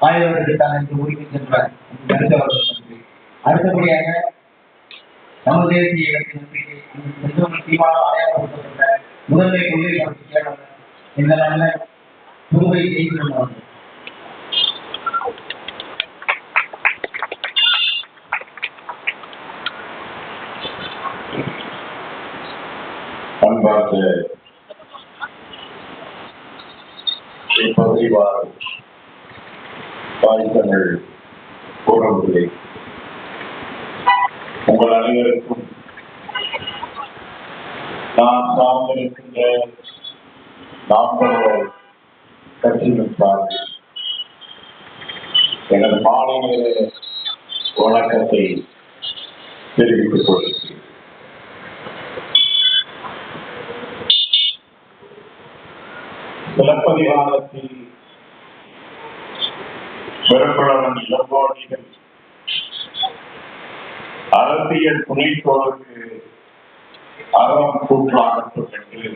ஆய்வகத்திற்கான உரிமை சென்ற அடுத்தபடியாக நமது தேசிய இலக்கிய தீவிரம் அடையாளப்படுத்தப்பட்ட முதன்மை கொள்கை பற்றிய இந்த நல்ல புதுவை செய்திருந்தார்கள். அன்பார்ந்த இப்பகுதி தாய் தமிழ் உறவுகளே, உங்கள் அனைவருக்கும் நான் சார்ந்திருக்கின்ற நாற்பது கட்சியின் சார்பில் எனது மாலை வணக்கத்தை தெரிவித்துக் கொள்கிறேன். சிலப்பதிகாரத்தில் பெரும்பளவன் இளங்கோடிகள் அரசியல் துணைத்தோருக்கு அறம் கூற்றாகட்டும் என்று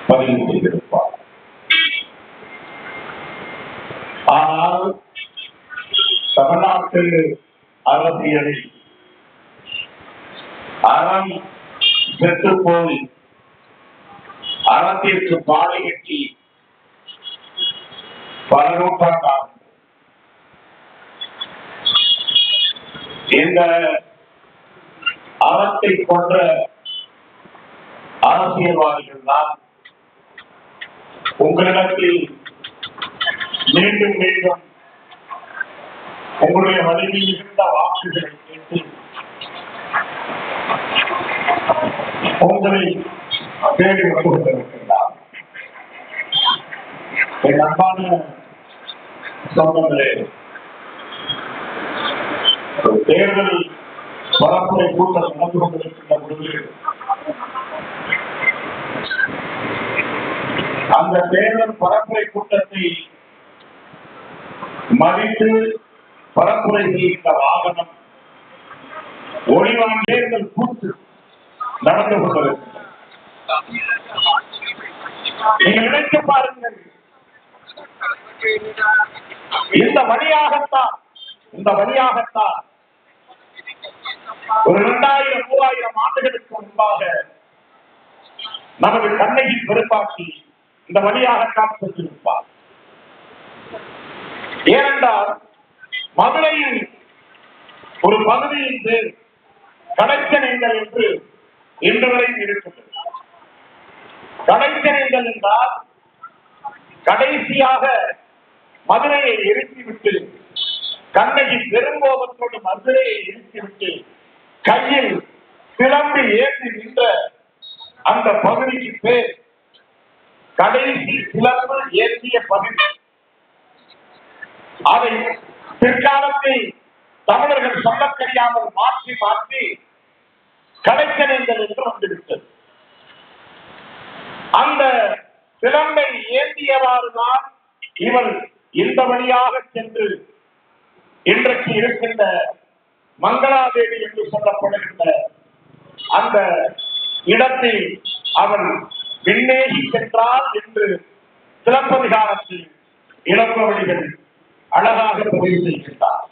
பதிவு செய்திருப்பார். ஆனால் தமிழ்நாட்டு அரசியலில் அறம் செத்து போய் அறத்திற்கு பாலை கட்டி பல நூற்றாண்டாக இந்த அறத்தை கொன்ற அரசியல்வாதிகள் தான் உங்களிடத்தில் மீண்டும் மீண்டும் உங்களுடைய வலிமை மிகுந்த வாக்குகளை கேட்டு உங்களை தேடி வந்து கொண்டிருக்கிறார். என் அன்பான சொந்தங்களே, தேர்தல் பரப்புரை கூட்டம் நடந்து கொண்டிருக்கின்ற பொழுது அந்த தேர்தல் பரப்புரை கூட்டத்தை மதித்து பரப்புரை செய்கின்ற வாகனம் ஒளிவான் தேர்தல் கூட்டு நடந்து கொண்டிருக்கிறது. நீங்கள் நினைத்து பாருங்கள், இந்த வழியாகத்தான் ஒரு 2000-3000 ஆண்டுகளுக்கு முன்பாக நமது கண்ணகி பெரும்பாக்கி இந்த வழியாகத்தான் சென்றிருப்பார். ஏனென்றால் மதுரையில் ஒரு பகுதியின் பேர் கடைச்சனைகள் என்று இன்று வரை இருக்கிறது. கடைச்சனைகள் என்றால் கடைசியாக மதுரையை எரித்துவிட்டு கண்ணகி பெருங்கோபத்தோடு மதுரையை எரித்துவிட்டு கையில் சிலம்பு ஏற்றி நின்ற அந்த பகுதிக்கு பேர் கடைசி சிலம்பு ஏற்றிய பகுதி. அதை பிற்காலத்தில் தமிழர்கள் சொல்ல தெரியாமல் மாற்றி மாற்றி கடைச்சனைகள் என்று வந்துவிட்டது. அந்த சிலம்பை ஏந்தியவாறுதான் இவர் இந்த வழியாக சென்று இன்றைக்கு இருக்கின்ற மங்களாதேவி என்று சொல்லப்படுகின்ற அந்த இடத்தில் அவன் விண்ணேகி சென்றார் என்று சிலப்பதிகாரத்தில் இளங்கோவடிகள் அழகாக பதிவு செய்கின்றார்.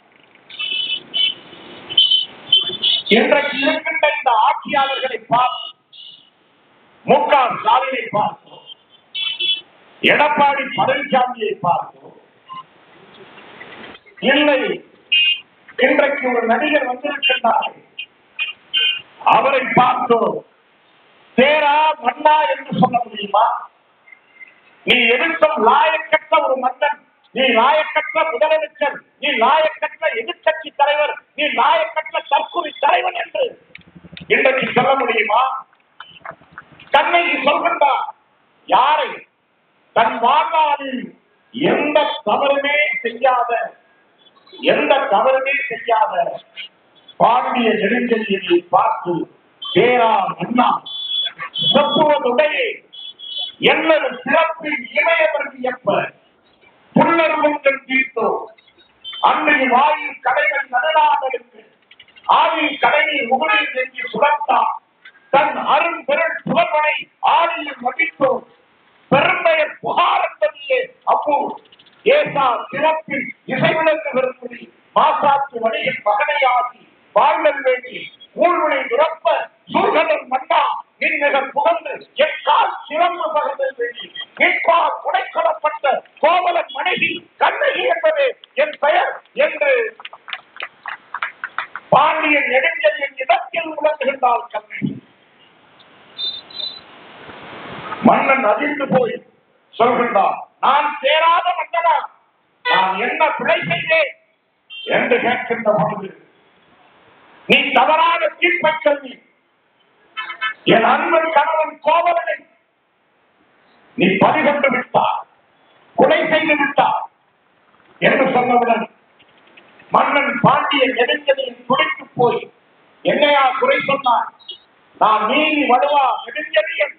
இன்றைக்கு இருக்கின்ற இந்த ஆட்சியாளர்களை பார்த்து மு.க. ஸ்டாலினை பார்த்தோம், எடப்பாடி பழனிசாமியை பார்த்தோம், இல்லை இன்றைக்கு ஒரு நடிகர் வந்திருக்கின்றார் அவரை பார்த்தோம். சேரா மன்னா என்று சொல்ல முடியுமா? நீ எதிர்க்கும் லாயக்கற்ற ஒரு மன்னன், நீ லாயக்கற்ற முதலமைச்சர், நீ லாயக்கற்ற எதிர்கட்சி தலைவர், நீ லாயக்கற்ற தற்கொலை தலைவன் என்று இன்றைக்கு சொல்ல முடியுமா? கண்ணகி சொல்கின்றார், யாரை தன் வாழ்நாளில் எந்த தவறுமே செய்யாத பாண்டிய நெடுஞ்செழியனை பார்த்து சேரா மன்னா செப்புவதுடைய என்னது சிறப்பில் இமயவர்கள் எப்ப புல்லருவங்கள் தீர்த்தோ அன்றைய வாயில் கடைகள் நடனாதற்கு ஆவில் கடையில் முகலில் நெஞ்சு சுடத்தார் தன் அரும் பெருள் புலப்பனை ஆடியில் மதித்தோம் பெரும்பெயர் புகார் என்பதிலே அப்போ ஏசா சிறப்பில் இசைவிழந்து விரும்பி மாசாத்து வழியில் மகனையாகி வாழ்தல் வேண்டி ஊழ்வினை நிரப்ப சூழ்கடல் மண்டா நின்னர் புகழ்ந்து எக்கால் சிறப்பு பகர்தல் வேண்டி நிற்பால் உடைக்கொள்ளப்பட்ட கோவலன் மனைவி கண்ணகி என்பதே என் பெயர் என்று பாண்டியன் நெடுஞ்செழியன் இடத்தில் விளங்குகின்றால் கண்ணகி. மன்னன் அதிர்ந்து போய் சொல்கின்றான், நான் சேராத மன்னனா, நான் என்ன பிழை செய்தேன் என்று கேட்கின்ற பொழுது, நீ தவறான தீர்ப்பை சொல்லி என் அன்பன் கணவன் கோவலனை நீ பறிகொண்டு விட்டார், கொலை செய்து விட்டார் என்று சொன்னவுடன் மன்னன் பாண்டிய நெடுஞ்செழியன் துடித்து போய், என்னையா குறை சொன்னார், நான் நீதி வலுவா நெடுஞ்செழியன்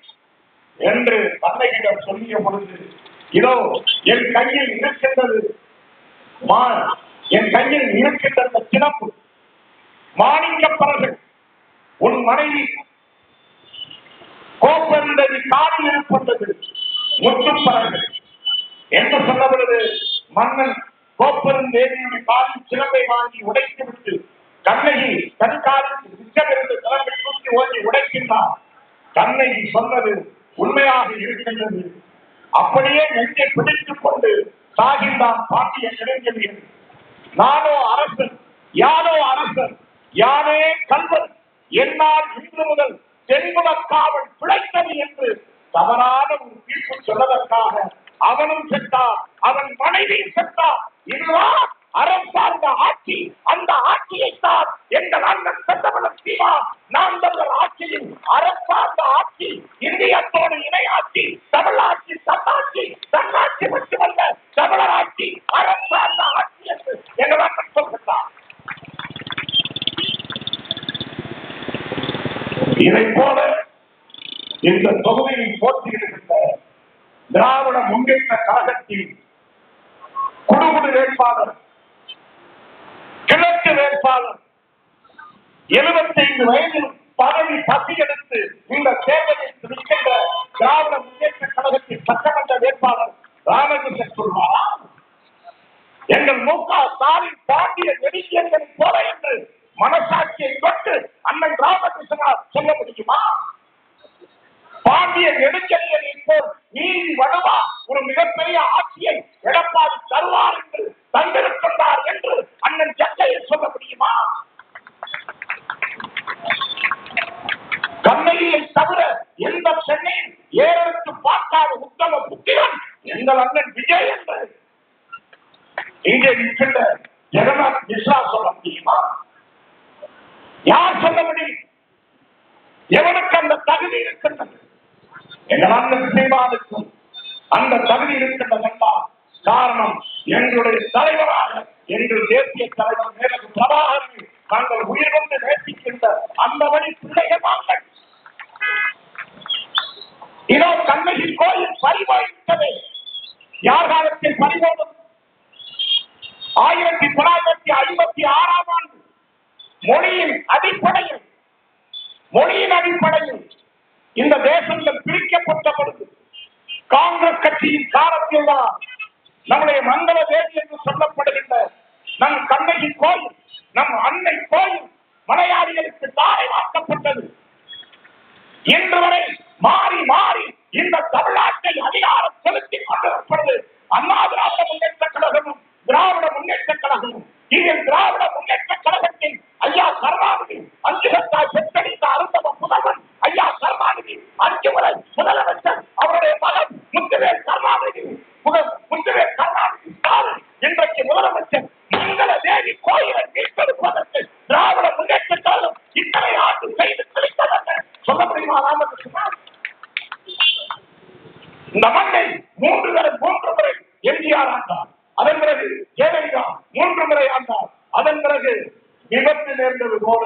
என்று தந்தையிடம் சொல்லிய பொழுது, இதோ என் கையில் இருக்கின்றது, என் கையில் இருக்கின்ற சிறப்பு மாணிக்கப்பறர்கள் உன் மனைவி கோப்பந்ததி காலில் இருப்பது முத்துப்பறர்கள் என்று சொன்ன பொழுது மன்னன் கோப்பெருந்தேவியுடைய காலில் சிறப்பை வாங்கி உடைத்து விட்டு கண்ணகி தன் காலில் மிச்சமிருந்து சிறப்பை தூக்கி ஓடி உடைக்கின்றார். கண்ணகி சொன்னது உண்மையாக இருக்கின்றது. அப்படியே நெஞ்சை பிடித்துக் கொண்டு சாகின்றான் பாண்டிய நெடுஞ்செழியன். நானோ அரசன், யானோ அரசன், யானே கல்வன், என்னால் இன்று முதல் தென்குலக்காவல் பிழைத்தது என்று தவறான ஒரு தீர்ப்பு சொல்வதற்காக அவனும் செத்தார், அவன் மனைவி செத்தார். இதுதான் அறம் சார்ந்த ஆட்சி. அந்த ஆட்சியைத்தான் எங்கள் அண்ணன் செந்தமிழன் சீமா நாம் தமிழர் ஆட்சியில் அறம் சார்ந்த ஆட்சி, இந்தியத்தோடு இணை ஆட்சி, தமிழாட்சி, தன்னாட்சி, தன்னாட்சி மட்டுமல்ல தமிழர் ஆட்சி, அறம் சார்ந்த ஆட்சி என்று எங்கள் அண்ணன் சொல்கிறார். இதை போல இந்த தொகுதியில் போட்டியிடுகின்ற திராவிட முன்னேற்ற கழகத்தில் குடுகுடு வேட்பாளர், கிழக்கு வேட்பாளர், 75 வயதில் பதவி பசியெடுத்து இந்த தேர்தலில் நிற்கின்ற திராவிட முன்னேற்ற கழகத்தின் சட்டமன்ற வேட்பாளர் ராமகிருஷ்ணன் சொல்வாரா, எங்கள் மு.க. ஸ்டாலின் பாண்டிய நெடுஞ்செழியன் போல என்று மனசாட்சியை தொட்டு அண்ணன் ராமகிருஷ்ணனார் சொல்ல முடியுமா? பாண்டிய நெடுஞ்செழியனை போல் நீதி வலுவா ஒரு மிகப்பெரிய ஆட்சியை எடப்பாடி தருவார் என்று தந்திருக்கின்றார் என்று அண்ணன் ஜக்கையில் சொல்ல முடியுமா? கண்ணகியை தவிர எந்த பெண்ணையும் ஏறெடுத்து பார்க்காத உத்தம புத்திரன் எங்கள் அண்ணன் விஜய் என்று இங்கே நிற்கின்ற ஜெகநாத் மிஸ்ரா சொல்ல முடியுமா? யார் சொல்ல முடியும்? எவனுக்கு அந்த தகுதி இருக்கின்றது? எங்கள் அண்ணன் சீமானுக்கும் அந்த தகுதி இருக்கின்றதா? காரணம், எங்களுடைய தலைவராக எங்கள் தேசிய தலைவர் மேலகு பிரபாகரனை நாங்கள் உயிர் கொண்டு நேசிக்கின்ற அந்த வழி பிள்ளைகள் நாங்கள். இதோ கண்ணகி கோயில் பறிபோய்விட்டது. யார் காலத்தில் பறிபோதும்? 1956ஆம் ஆண்டு மொழியின் அடிப்படையில் இந்த தேசங்கள் பிரிக்கப்பட்ட பொழுது காங்கிரஸ் கட்சியின் காலத்தில் தான் நம்முடைய மங்கள தேவி என்று சொல்லப்படுகின்ற நம் கண்ணகி கோயில், நம் அன்னை கோயில் மலையாளிகளுக்கு தாரைவாக்கப்பட்டது. இன்று வரை மாறி மாறி இந்த தமிழ்நாட்டை அதிகாரம் செலுத்திக் கொண்டிருப்பது அண்ணா திராவிட முன்னேற்ற கழகமும் திராவிட முன்னேற்ற கழகமும். இதில் திராவிட முன்னேற்ற கழகத்தின் ஐயா கருணாநிதி 5 கட்டாய் பெற்றெடுத்த அருந்தம புதல்வன் ஐயா கருணாநிதி 5 முறை முதலமைச்சர், அவருடைய மகன் முத்துவேல் கருணாநிதி ஸ்டாலின் இன்றைக்கு முதலமைச்சர். மங்கள தேவி கோயிலை மீட்டெடுப்பதற்கு திராவிட முன்னேற்ற கழகம் இத்தனை ஆண்டு செய்து கிடைத்ததென்று சொல்ல முடியுமா ராமகிருஷ்ணன்? இந்த மண்ணை 3 முறை எம்ஜிஆர் ஆண்டார், அதன் பிறகு ஜெயலலிதா 3 முறை ஆண்டார், அதன் பிறகு விபத்து நேர்ந்தது போல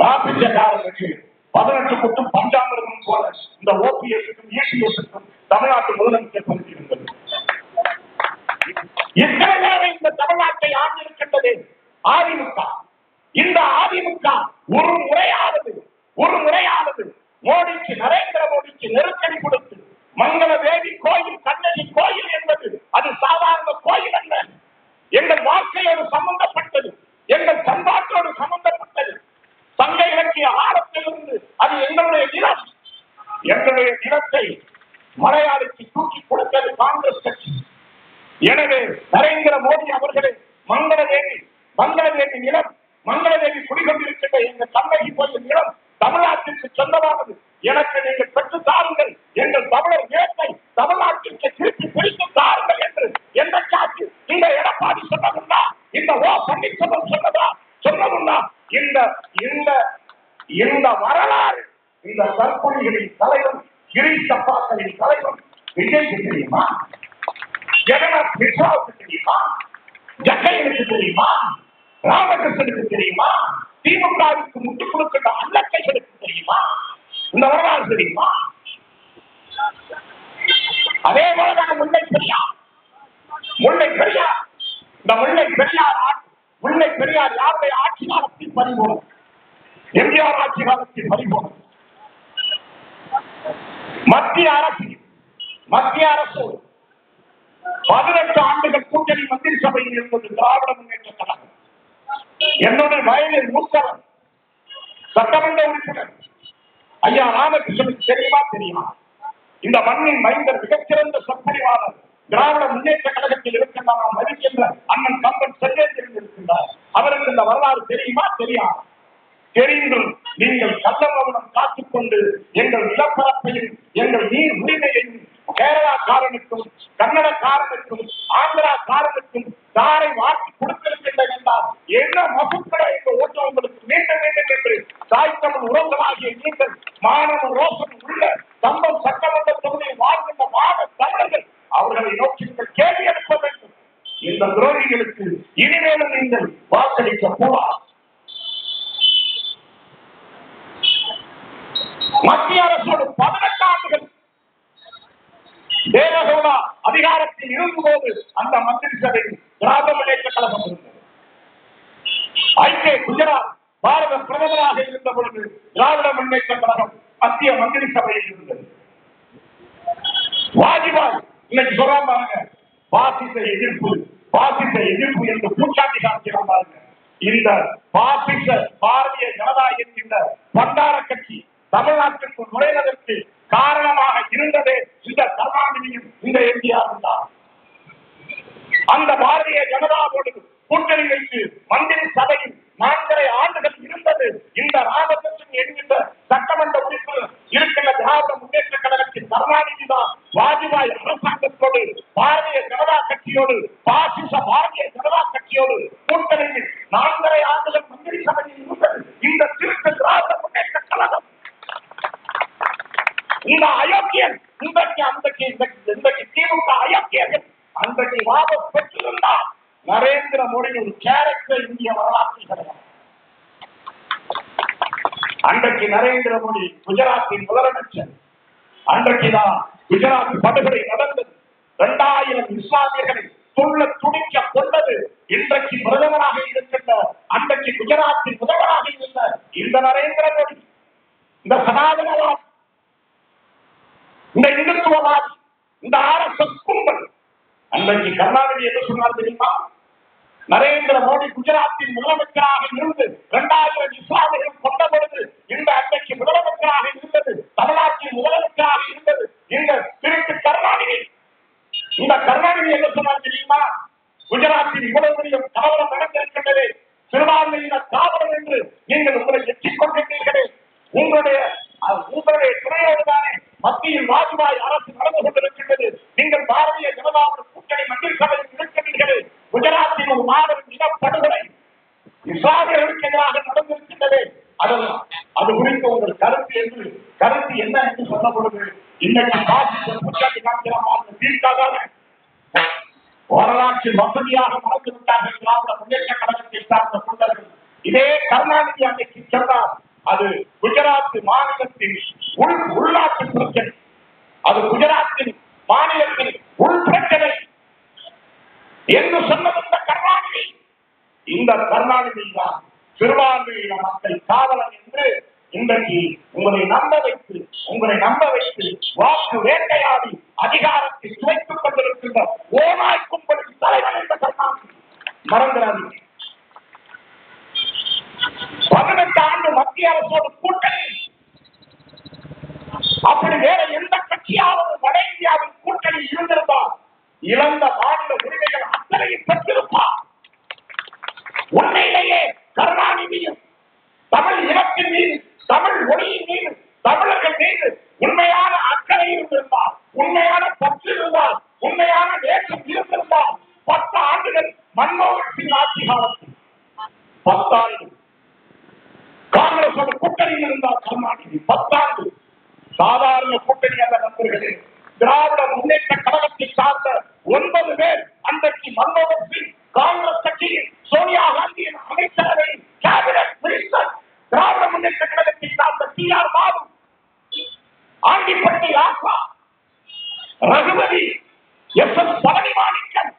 ராபிஜகாரனுக்கு 18 கொட்டும் பஞ்சாமிரதம் போல இந்த ஓபிஎஸ்க்கும் இபிஎஸ்க்கும் தமிழ்நாட்டு முதலமைச்சர் படுத்தியிருந்தது. இத்தனை இந்த தமிழ்நாட்டை ஆண்டிருக்கின்றது அதிமுக. இந்த அதிமுக ஒரு முறையானது மோடிக்கு, நரேந்திர மோடிக்கு நெருக்கடி கொடுத்து மங்கள தேவி கோயில், கண்ணகி கோயில் என்பது அது எனவே நரேந்திர மோடி அவர்களே, மங்களவேலி நிலம், மங்களவேலி குடிகொண்டிருக்கின்ற எங்கள் கண்ணகி கோயில் நிலம் தமிழ்நாட்டிற்கு சொந்தமானது. எனக்கு நீங்கள் பெற்று தாருங்கள், எங்கள் தமிழர் நிலத்தை தமிழ்நாட்டிற்கு திருப்பி பிரித்து தாருங்கள் என்று எந்த காட்சி இந்த எடப்பாடி சொன்னதுண்டா? இந்த ஓ பன்னீர்செல்வம் சொன்னதுண்டா? இந்த வரலாறு இந்த தற்கொலைகளின் தலைவன் கிரீஷப்பாக்களின் தலைவன் விஜய்க்கு தெரியுமா? ஜெகநாத் மிஸ்ராவுக்கு தெரியுமா? ஜக்கையனுக்கு தெரியுமா? ராமகிருஷ்ணனுக்கு தெரியுமா? திமுகவுக்கு முட்டுக் கொடுக்கின்ற அல்லக்கைகளுக்கு தெரியுமா? இந்த வரலாறு தெரியுமா? அதே போலதான் முல்லை பெரியார். இந்த முல்லை பெரியார் யாருடைய ஆட்சி காலத்தில் பறிபோனது? எம்ஜிஆர் ஆட்சி காலத்தில் பறிபோனது. மத்திய அரசு 18 ஆண்டுகள் கூட்டணி மந்திரி சபையில் இருந்தது திராவிட முன்னேற்ற கழகம். என்னுடைய வயதில் மூத்தவர் சட்டமன்ற உறுப்பினர் ஐயா ராமகிருஷ்ணனுக்கு தெரியுமா? இந்த மண்ணின் மைந்தர், மிகச்சிறந்த சொற்பொழிவாளர், திராவிட முன்னேற்ற கழகத்தில் இருக்கின்ற நாம் மதிக்கின்ற அண்ணன் கம்பன் செல்வேந்திரன் இருக்கின்றார். அவருக்கு இந்த வரலாறு தெரியுமா? தெரிந்தும் நீங்கள் கள்ளமௌனம் காத்துக்கொண்டு எங்கள் நிலப்பரப்பையும் எங்கள் நீர் உரிமையையும் கேரளாக்காரனுக்கும் கன்னடக்காரனுக்கும் ஆந்திராக்காரனுக்கும் தாரை வாக்கி கொடுத்திருக்கின்றன என்றால் என்ன மசுக்களை இந்த ஓட்டம் உங்களுக்கு மீண்டும் என்று தாய் தமிழ் உறவுகளாகிய நீங்கள் மாணவ ரோசன் உள்ள கம்பம் சட்டமன்ற தொகுதியில் வாழ்கின்ற மாணவ தமிழர்கள் அவர்களை நோக்கி நீங்கள் கேள்வி எழுப்ப வேண்டும். இந்த துரோகிகளுக்கு இனிமேலும் நீங்கள் வாக்களிக்க கூடாது. மத்திய அரசோடு 18 ஆண்டுகள் தேவகவுடா அதிகாரத்தில் இருந்தபோது அந்த மந்திரி சபையில் திராவிட முன்னேற்ற கழகம் இருந்தது. ஐக்கிய குஜராத் பாரத பிரதமராக இருந்த பொழுது திராவிட முன்னேற்ற கழகம் மத்திய மந்திரி சபையில் இருந்தது. வாஜ்பாய் இன்னைக்கு சொல்றாங்க பாருங்க, பாசிச எதிர்ப்பு என்று பூச்சாண்டி காட்சியம் பாருங்க. இந்த பாசிச பாரதிய ஜனதா என்கின்ற பண்டார கட்சி தமிழ்நாட்டிற்கு நுழைவதற்கு காரணமாக இருந்ததே இந்த கருணாநிதியும் இந்த எம்ஜிஆரும் தான். அந்த பாரதிய ஜனதாவோடு கூட்டணி வைத்து மந்திரி சபையில் 4.5 ஆண்டுகள் இருந்தது இந்த ராமகிருஷ்ணன் என்கின்ற சட்டமன்ற உறுப்பினர் இருக்கின்ற திராவிட முன்னேற்ற கழகத்தின் கருணாநிதி தான். வாஜ்பாய் அரசாங்கத்தோடு பாரதிய ஜனதா கட்சியோடு பாசிச பாரதிய ஜனதா கட்சியோடு கூட்டணியில் 4.5 ஆண்டுகள் மந்திரி சபையில் இருந்தது இந்த திருத்த திராவிட முன்னேற்ற கழகம். இந்த அயோக்கியன் இன்றைக்கு திமுக அயோக்கியர்கள் அன்றைக்கு வாபஸ் பெற்றிருந்தால் நரேந்திர மோடி ஒரு கேரக்டர் இந்திய வரலாற்றில் கிடையாது. அன்றைக்கு நரேந்திர மோடி குஜராத்தின் முதலமைச்சர். அன்றைக்குதான் குஜராத் படுகொலை நடந்தது. 2000 இஸ்லாமியர்களை துடிக்க கொண்டது. இன்றைக்கு பிரதமராக இருக்கின்ற அன்றைக்கு குஜராத்தின் முதல்வராக இருந்த இந்த நரேந்திர மோடி, இந்த சனாதனவாதி, இந்த இந்துத்துவவாதி, இந்த RSS கும்பல் அன்றைக்கு கருணாநிதி என்ன சொன்னார் தெரியுமா? நரேந்திர மோடி குஜராத்தின் முதலமைச்சராக இருந்து 2000 இஸ்லாமியர்கள் கொண்ட பொழுது இந்த அன்றைக்கு முதலமைச்சராக இருந்தது, தமிழ்நாட்டின் முதலமைச்சராக இருந்தது இந்த திருட்டு கருணாநிதி. இந்த கருணாநிதி என்ன சொன்னார் தெரியுமா? குஜராத்தின் இவ்வளவு பெரிய கலவரம் நடந்திருக்கின்றது, சிறுபான்மையினர் காவலர் என்று நீங்கள் உங்களை எச்சிக் கொண்டிருக்கிறீர்களே, உங்களுடைய துணையோடு தானே மத்தியில் வாஜ்பாய் அரசு நடந்து கொண்டிருக்கின்றது. நீங்கள் பாரதிய ஜனதாவுடன் கூட்டணி மந்திரி சபையில் இருக்கிறீர்களே, குஜராத்தில் ஒரு மாபெரும் இனப்படுகொலை இஸ்லாமியர்களுக்கு எதிராக நடந்திருக்கின்றது. அது குறித்து உங்கள் கருத்து என்ன என்று சொன்ன பொழுது இன்னைக்கு குற்றச்சாட்டு காண்கிறார் தீர்க்காக வரலாற்றில் வசதியாக மறந்து விட்டார்கள் திராவிட முன்னேற்ற கழகத்தை சார்ந்த தொண்டர்கள். இதே கருணாநிதி அன்னைக்கு சொன்னார், அது குஜராத் மாநிலத்தின் உள்நாட்டு பிரச்சனை, அது குஜராத்தின் மாநிலத்தின் உள் பிரச்சனை என்று சொன்னது இந்த கருணாநிதி தான் சிறுபான்மையின மக்கள் காவலன் என்று இன்றைக்கு உங்களை நம்ப வைத்து வாக்கு வேட்டையாடி அதிகாரத்தை சுவைத்துக் கொண்டிருக்கின்ற ஓநாய் கும்பலின் தலைவன் என்ற கருணாநிதி மறந்துடாதீங்க. 18 ஆண்டு மத்திய அரசோடு கூட்டணி. அப்படி வேற எந்த கட்சியாவது வட இந்தியாவில் கூட்டணி இருந்திருந்தால் இழந்த மாநில உரிமைகள் அத்தனையும் பெற்றிருப்பார். உண்மையிலேயே கருணாநிதியும் தமிழ் இனத்தின் மீது, தமிழ் மொழியின் மீது, தமிழர்கள் மீது உண்மையான அக்கறை இருந்திருந்தால், உண்மையான பற்று இருந்தால், உண்மையான நேசம் இருந்திருந்தால் 10 ஆண்டுகள் மன்மோகன் சிங் ஆட்சி காலத்தில் 10 ஆண்டு காங்கிரஸோட கூட்டணியில் இருந்தால் கருணாநிதி 10 ஆண்டு சாதாரண கூட்டணி அல்ல நண்பர்களே. திராவிட முன்னேற்ற கழகத்தை சார்ந்த 9 பேர் அன்றைக்கு மன்மோகன் சிங் காங்கிரஸ் கட்சியில் சோனியா காந்தியின் அமைச்சரவை கேபினட் மினிஸ்டர், திராவிட முன்னேற்ற கழகத்தை சார்ந்த டி.ஆர். பாலு, ஆண்டிப்பட்டி ஆசா, ரகுபதி, எஸ்.எஸ். பழனி மாணிக்கம்,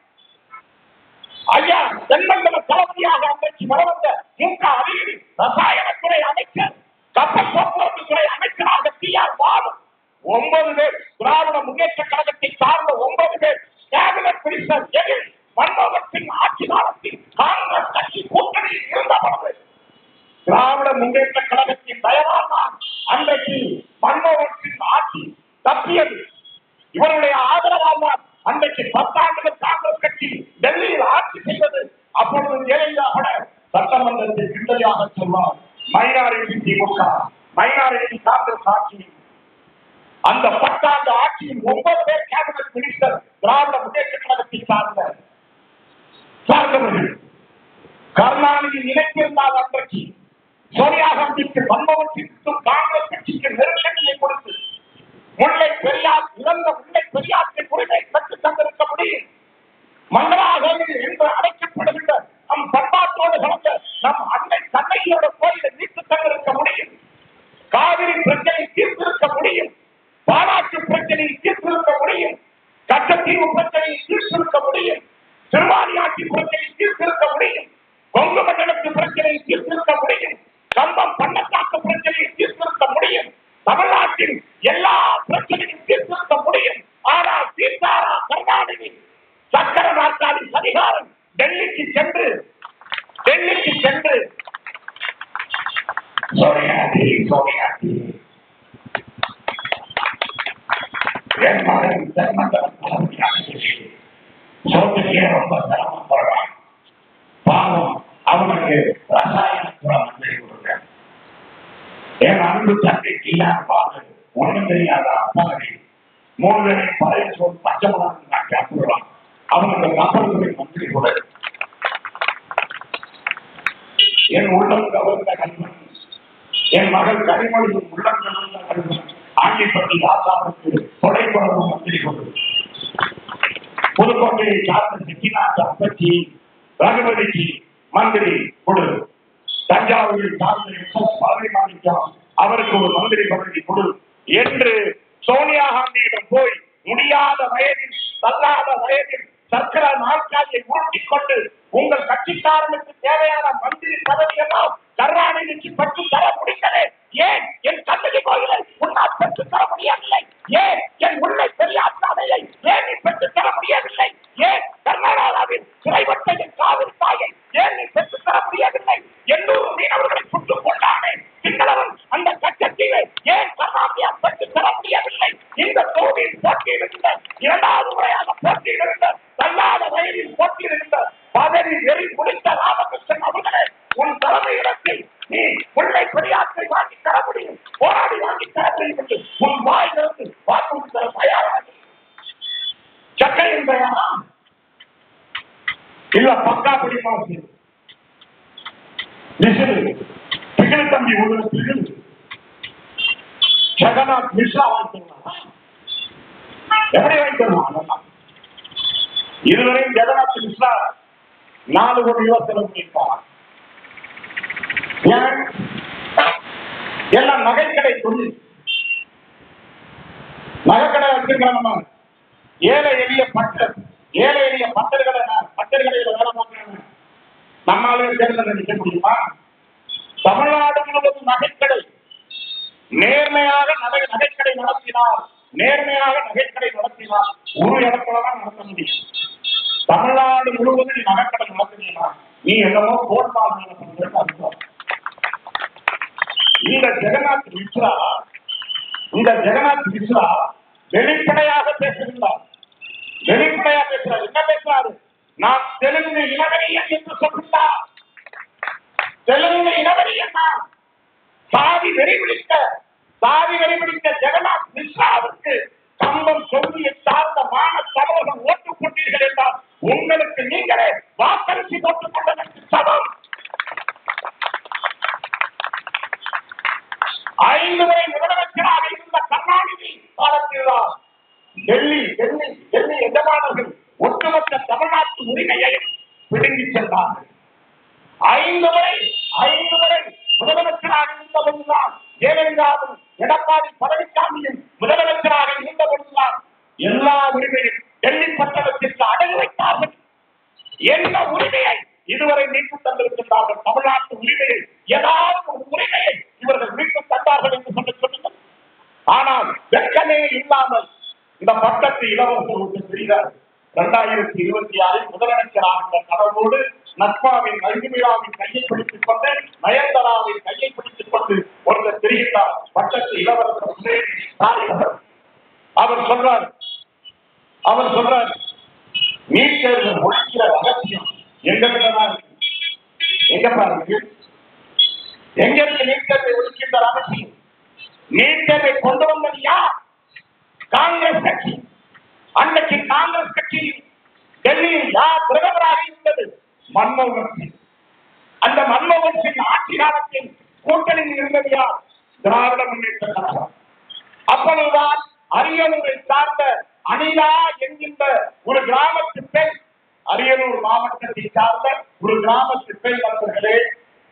ஐயா தென்மண்டல தளபதியாக அன்றைக்கு வளர்ந்த மு.க. அழகிரி, ரசாயனத்துறை அமைச்சர், கப்பல் போக்குவரத்து துறை அமைச்சராக டி.ஆர். பாலு, 9 பேர் திராவிட முன்னேற்ற கழகத்தை சார்ந்த 9 பேர் கேபினட் மினிஸ்டர் எதில் மன்மோகன் சிங் ஆட்சி காலத்தில் காங்கிரஸ் கட்சி கூட்டணியில் இருந்தபோது திராவிட முன்னேற்ற கழகத்தின் தயவால் தான் அன்றைக்கு மன்மோகன் சிங் ஆட்சி தப்பியது. இவருடைய ஆதரவால் தான் அன்றைக்கு 10 ஆண்டுகள் காங்கிரஸ் கட்சி டெல்லியில் ஆட்சி செய்தது. அப்பொழுது ஜெயலலிதா கூட சட்டமன்றத்தில் கிண்டலியாக சொன்னார், மைனாரிட்டி திமுக, மைனாரிட்டி காங்கிரஸ் ஆட்சி. அந்த 10 ஆண்டு ஆட்சியில் 9 பேர் கேபினட் மினிஸ்டர் திராவிட முன்னேற்ற கழகத்தை சார்ந்தவர்கள். கருணாநிதி நினைத்திருந்தால் அன்றைக்கு சோனியா காந்திக்கு, மன்மோகன் சிங்குக்கும் காங்கிரஸ் கட்சிக்கு நெருக்கடியை கொடுத்து முல்லை பெரியார் இழந்த முல்லை பெரியாற்றின் உரிமை பெற்றுத் தந்திருக்க முடியும். மங்களாகவி என்று அழைக்கப்படுகின்ற நம் பண்பாட்டோடு கலந்த நம் அன்னை கண்ணகியோட கோயிலை மீட்டுத் தந்திருக்க முடியும். காவிரி பிரச்சனை தீர்த்திருக்க முடியும். பாலாற்று பிரச்சனையை தீர்த்திருக்க முடியும். கச்சத்தீவு பிரச்சனையை தீர்த்திருக்க முடியும். திருவாரியாட்சி பிரச்சனையை தீர்த்திருக்க முடியும். கொங்கு மண்டலத்து பிரச்சனையை தீர்த்திருக்க முடியும். கம்பம் பள்ளத்தாக்கு பிரச்சனையை தீர்த்திருக்க முடியும். தமிழ்நாட்டின் எல்லா பிரச்சனையும் தீர்த்திருக்க முடியும். ஆனால் தீர்த்தாரா கருணாநிதி? சக்கர நாற்காலி அதிகாரம் டெல்லிக்கு சென்று சோனியாஜி என் மகன் தென்மண்டலம் சோதனையே ரொம்ப சிரமப்படுறான். பாவம், அவனுக்கு ரசாயனத்துறை மந்திரி கொடுத்தேன். என் அன்பு தந்தை டி.ஆர். பாலு ஒன்றும் தெரியாத அப்பாவை 3 பழைய சொல் பச்சை மலம் நான் கேட்கிறான். அவனுக்கு கப்பல்துறை மந்திரி கூட. என் உள்ளம் கவர்ந்த கல்வன், என் மகள் கனிமொழியின் உள்ளம் கவர்ந்த கல்வன் ஆண்டிப்பட்டி ஆசாவுக்கு தொலைப்படவு மந்திரி கொடு. புதுக்கோட்டையை சார்ந்த செட்டிநாட்டு அப்பச்சி ரகுபதிக்கு மந்திரி கொடு. தஞ்சாவூரில் சார்ந்த எஸ்.எஸ். பழனி மாணிக்கம் அவருக்கு ஒரு மந்திரி பதவி கொடு என்று சோனியா காந்தியிடம் போய் முடியாத வயதில், தள்ளாத வயதில் சக்கர நாற்காலியை உருட்டிக் கொண்டு உங்கள் கட்சிக்காரனுக்கு தேவையான மந்திரி பதவி எல்லாம் கருணாநிதிக்கு பெற்று தர முடிந்தது. ஏன் என் கண்ணகி கோயிலை உன்னால் பெற்று தர முடியவில்லை? ஏன் என் முல்லை பெரியார் சாலையை ஏன் நீ பெற்று தர முடியவில்லை? ஏன் கர்நாடகாவில் சிறைப்பட்டையின் காவிரி தாயை ஏன் நீ பெற்று தர முடியவில்லை? 800 மீனவர்களை சுட்டுக் கொண்டானே சிங்களவன் அந்த கச்சத்தீவை ஏன் கர்நாடகா பெற்று தர முடியவில்லை? இந்த தொகுதியில் போட்டியிடுகின்ற 2வது முறையாக போட்டியிடுகின்ற தள்ளாத வயதில் போட்டியிடுகின்ற பதவி வெறி முடித்த ராமகிருஷ்ணன் அவர்களே, உன் தலைமையிடத்தில் நீ முல்லை பெரியாற்றை வாங்கி தர முடியும், போராடி வாங்கி தர முடியும் என்று உன் வாயிலிருந்து வாக்கு தர தயாராக சக்கையின் தயாரா இல்ல பக்கா பிடிமா திகில் தம்பி உலகத்தில் ஜெகநாத் மிஸ்ரா வாங்கிக்கலாம். எப்படி வாங்கிக்கலாம்? இதுவரையும் ஜெகநாத் மிஸ்ரா 4 கோடி ரூபாய் செலவு பண்ணியிருக்காங்க. எல்லாம் நகைக்கடை தொழில், நகைக்கடை வச்சிருக்கிறோம். ஏழை எளிய பட்டர்களை வேலை பார்க்கிறாங்க. நம்மளால தேர்தல் நிற்க முடியுமா? தமிழ்நாடு முழுவதும் நகைக்கடை நேர்மையாக நகைக்கடை நடத்தினால் ஒரு இடத்துலதான் நடத்த முடியும். தமிழ்நாடு முழுவதும் நீ நகைக்கடை நடத்தினா நீ என்னமோ கோட்பாடு அர்த்தம். இந்த ஜெகநாத் மிஸ்ரா வெளிப்படையாக பேசுகின்றார். வெளிப்படையா பேசுறாரு. என்ன பேசுறாரு? நான் தெலுங்கு இனவெறியன் என்று சொல்கிறார். தெலுங்கு இனவெறியன் தான். சாதி வெறி பிடித்த ஜெகநாத் மிஸ்ராவுக்கு கம்பம் சொல்லியை சார்ந்த மான தமிழகம் ஓட்டு போட்டீர்கள் என்றால் உங்களுக்கு நீங்களே வாக்களித்து போட்டுக் கொண்டதற்கு சமம். 5 முறை முதலமைச்சராக இருந்த கருணாநிதி காலத்தில்தான் டெல்லி எஜமானர்கள் ஒட்டுமொத்த தமிழ்நாட்டு உரிமையையும் பிடுங்கி சென்றார்கள். 5 முறை முதலமைச்சராக இருந்த பொழுதுதான் ஜெயலலிதாவும் எடப்பாடி பழனிசாமியும் முதலமைச்சராக இருந்த பொழுதுதான் எல்லா உரிமையும் டெல்லி பட்டணத்திற்கு அடகு வைத்தார்கள். என்ன உரிமையை இதுவரை மீட்டு தந்திருக்கின்றார்கள்? தமிழ்நாட்டு உரிமையை, ஏதாவது ஒரு உரிமையை இவர்கள் மீட்டு தந்தார்கள் என்று சொல்லுங்கள். ஆனால் வெட்கமே இல்லாமல் இந்த பட்டத்து இளவரசர் தெரிகிறார். 2026 முதலமைச்சராக கடலோடு நட்பாவின் நல்விழாவின் கையை பிடித்துக் கொண்டு நயன்தாராவின் கையை பிடித்துக் கொண்டு ஒருத்தர் தெரிகிறார். பட்டத்து இளவரசர் அவர் சொல்றார் நீட் தேர்வு ஒழிக்கிற ரகசியம் எங்கதான் இருக்கு. எங்கப்பா இருக்கு? எங்க இருக்கு நீட் தேர்வை ஒழிக்கின்ற ரகசியம்? நீட் தேர்வை கொண்டு வந்தது யார்? காங்கிரஸ் கட்சி. அன்னைக்கு காங்கிரஸ் கட்சி டெல்லியில் யார் பிரதமராக இருந்தது? மன்மோகன் சிங். அந்த மன்மோகன் சிங் ஆட்சி காலத்தில் கூட்டணியில் இருந்தது யார்? திராவிட முன்னேற்ற கழகம். அப்பொழுதுதான் அரியலூரை சார்ந்த அனிதா என்கின்ற ஒரு கிராமத்து பெண், அரியலூர் மாவட்டத்தை சார்ந்த ஒரு கிராமத்து பெண் நண்பர்களே,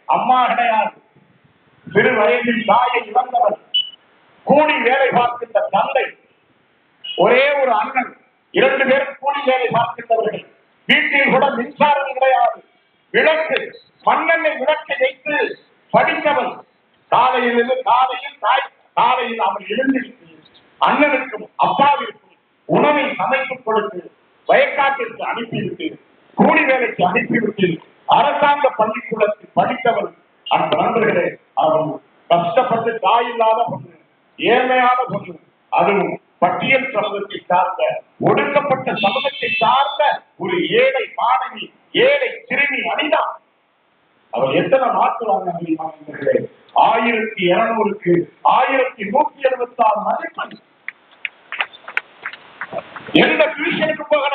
அம்மா கிடையாது, சிறு வயதில் தாயை இழந்தவர், கூலி வேலை பார்க்கின்ற தந்தை, ஒரே ஒரு அண்ணன், 2 பேரும் கூலி வேலை பார்க்கின்றவர்கள். வீட்டில் கூட மின்சாரம் கிடையாது. விளக்கு, மண்ணெண்ணெய் விளக்கை வைத்து படித்தவன். காலையில் அவன் எழுந்திருத்து அண்ணனுக்கும் அப்பாவிற்கும் உணவை சமைத்துக் கொடுத்து வயக்காட்டிற்கு அனுப்பிவிட்டு கூலி வேலைக்கு அனுப்பிவிட்டு அரசாங்க பள்ளிக்கூடத்தில் படித்தவன். அந்த நண்பர்களே, அவன் கஷ்டப்பட்டு தாயில்லாத பொண்ணு, ஏழ்மையான பொண்ணு, அதுவும் பட்டியல் சமூகத்தை சார்ந்த ஒடுக்கப்பட்ட சமூகத்தை சார்ந்த ஒரு ஏழை மாணவி, ஏழை சிறுமி அனிதா. அவர் எத்தனை மாற்றுவாங்க? 1200க்கு 1176 மதிப்பெண். எந்த டியூஷனுக்கு போகல,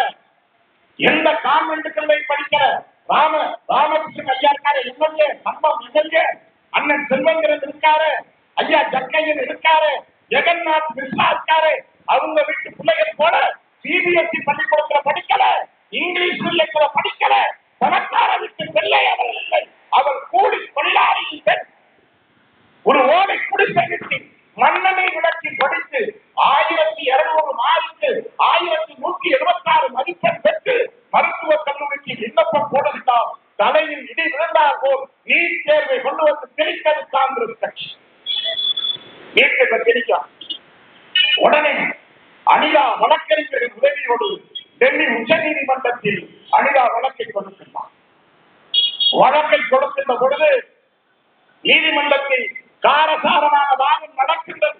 எந்த கான்வென்ட்டுகளை படிக்கல. ராமகிருஷ்ணன் ஐயா இருக்காரு, எம்எல்ஏ, கம்பம் எம்எல்ஏ, அண்ணன் செல்வந்திரன் இருக்காரு, ஐயா ஜக்கையன் இருக்காரு, ஜெகநாத் மிஸ்ரா இருக்காரு. அவங்க வீட்டு பிள்ளைகள் போல சிபிஎஸ்இ பள்ளிக்கூடத்துல படிக்கல, இங்கிலீஷ் மீடியத்துல படிக்கல. பணக்கார வீட்டு பிள்ளை அவர் இல்லை, அவர் கூலி தொழிலாளி. ஒரு ஓலை குடிசைக்கு மண்ணெண்ணெய் விளக்கி படித்து 1200 மார்க்கு 1176 மதிப்பெண் பெற்று மருத்துவக் கல்லூரிக்கு விண்ணப்பம் போடுகிறார். தலையில் இடி விழுந்தார் போல் நீட் தேர்வை கொண்டு வந்து திணித்தது காங்கிரஸ் கட்சி. நீட் தேர்வை திணிக்கும். உடனே அனிதா வழக்கறிஞரின் உதவியோடு டெல்லி உச்ச நீதிமன்றத்தில் அனிதா வழக்கை கொடுக்கின்றார். வழக்கை கொடுக்கின்ற பொழுது நீதிமன்றத்தில் காரசாரமான வாதம் நடக்கின்றது.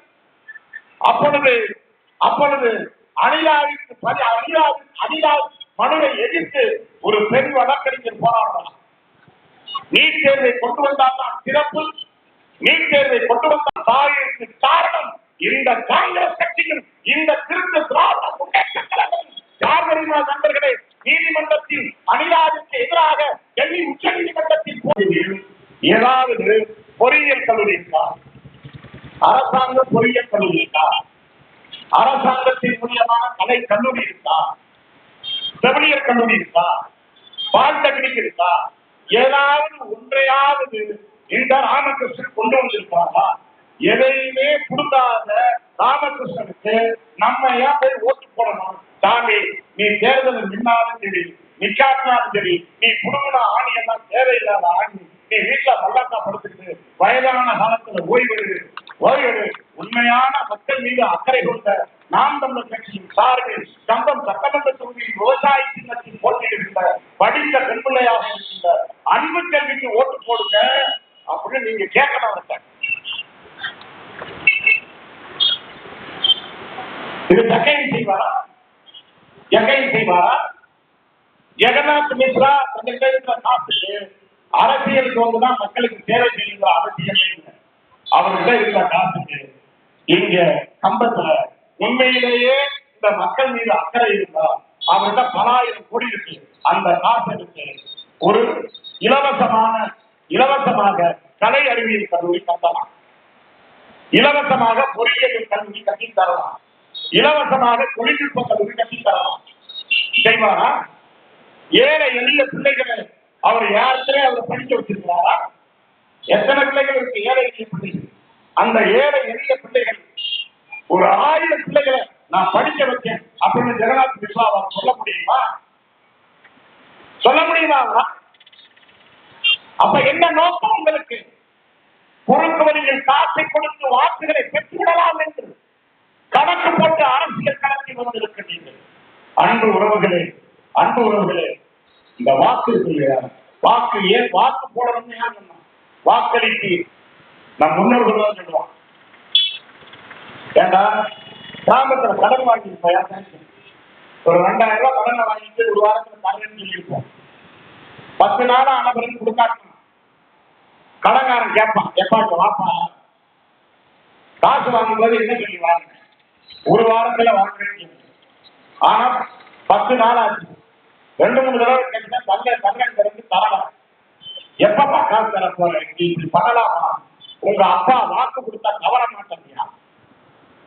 அப்பொழுது அனிதா மனுவை எதிர்த்து ஒரு பெண் வழக்கறிஞர் போராடலாம். நீட் தேர்வை கொண்டு வந்தால் தான் சிறப்பு, நீட் தேர்வை கொண்டு வந்தால் தாயிற்கு காரணம் இந்த காங்கிரஸ் கட்சியும் இந்த திருத்த திராவிட முன்னேற்ற கழகம். யார் தெரியுமா நண்பர்களே? நீதிமன்றத்தில் அனிதாவுக்கு எதிராக டெல்லி உச்ச நீதிமன்றத்தில் ஏதாவது பொறியியல் கல்லூரி இருக்கா? அரசாங்க பொறியியல் கல்லூரி இருக்கா? அரசாங்கத்தின் மூலியமான கலை கல்லூரி இருக்கா? செவிலியர் கல்லூரி இருக்கா? பாலிடெக்னிக் இருக்கா? ஏதாவது ஒன்றையாவது இந்த ராமகிருஷ்ணன் கொண்டு வந்திருப்பாங்களா? எதையுமே கொடுக்காத ராமகிருஷ்ணனுக்கு நம்ம ஏன் போய் ஓட்டு போடணும்? சாமி, நீ தேர்தல் நின்னாலும் சரி, நிக்காட்டினாலும் சரி, நீ குடும்ப ஆணியெல்லாம் தேவையில்லாத ஆணி, நீ வீட்டுல மல்லாக்கா படுத்துக்கிட்டு வயதான காலத்துல ஓய்வெடு. உண்மையான மக்கள் மீது அக்கறை கொண்ட நாம் தமிழர் கட்சியின் சார்பில் கம்பம் சட்டமன்ற தொகுதியில் விவசாய சின்னத்தில் போட்டியிடுகின்ற படித்த பெண்பிள்ளையாக இருக்கின்ற அன்பு கல்விக்கு ஓட்டு போடுங்க அப்படின்னு நீங்க கேட்கணும். இது ஜக்கையின் செய்வாரா? ஜக்கையின் செய்வாரா? ஜெகநாத் மிஸ்ரா தன்னிட்ட இருக்கிற காசுக்கு அரசியலுக்கு வந்துதான் மக்களுக்கு சேவை செய்கின்ற அவசியமே இல்லை. அவர்கிட்ட இருக்கிற காசுக்கு இங்க கம்பத்துல உண்மையிலேயே இந்த மக்கள் மீது அக்கறை இருந்தா அவர்கிட்ட பல ஆயிரம் கோடி இருக்கு. அந்த காசு இருக்கு ஒரு இலவசமாக கலை அறிவியல் கல்லூரி கட்டலாம், இலவசமாக பொறியியல் கல்லூரி கட்டி தரலாம், இலவசமாக தொழில்நுட்ப கல்லூரி கட்டி தரலாம். செய்வாரா? ஏழை எளிய பிள்ளைகளை அவர் யாருக்குமே அவர் படிக்க வச்சிருக்கிறாரா? எத்தனை பிள்ளைகள் இருக்கு ஏழை எளிய பிள்ளைகள்? அந்த ஏழை எளிய பிள்ளைகள் ஒரு 1000 பிள்ளைகளை நான் படிக்க வைக்கேன் அப்படின்னு ஜெகநாத் மிஸ்ரா அவர் சொல்ல முடியுமா? சொல்ல முடியுமா? அப்ப என்ன நோக்கம் உங்களுக்கு? குறுக்கு வழியில் காசை கொடுத்து வாக்குகளை பெற்றுவிடலாம் என்று கணக்கு போட்டு அரசியல் களத்தில் வந்திருக்கின்றீர்கள். அன்பு உறவுகளே, இந்த வாக்கு வாக்கு ஏன் வாக்கு போடணும்னு யார் சொன்னா? வாக்களித்து நம் முன்னோர்கள் தான் சொல்லுவாங்க. ஏண்டா கிராமத்துல கடன் வாங்கியிருப்போம், ஒரு 2000 ரூபாய் கடனை வாங்கிட்டு ஒரு வாரத்துல தரேன்னு சொல்லியிருப்போம். 10 நாளா அனைவரும் கொடுக்காட்டணும். கடன்காரன் கேட்பான், எப்பாட்டு வாப்பா காசு வாங்கும்போது என்ன சொல்லி வாங்க, ஒரு வாரத்துல வாங்குறேன்னு. ஆனா 10 நாள் ஆச்சு, 2-3 தடவை கேட்டா தங்கன் திறந்து தரலாம். எப்பப்பா காசு தர போறேன், இப்படி பண்ணலாமா? உங்க அப்பா வாக்கு கொடுத்தா தவற மாட்டேங்கியா?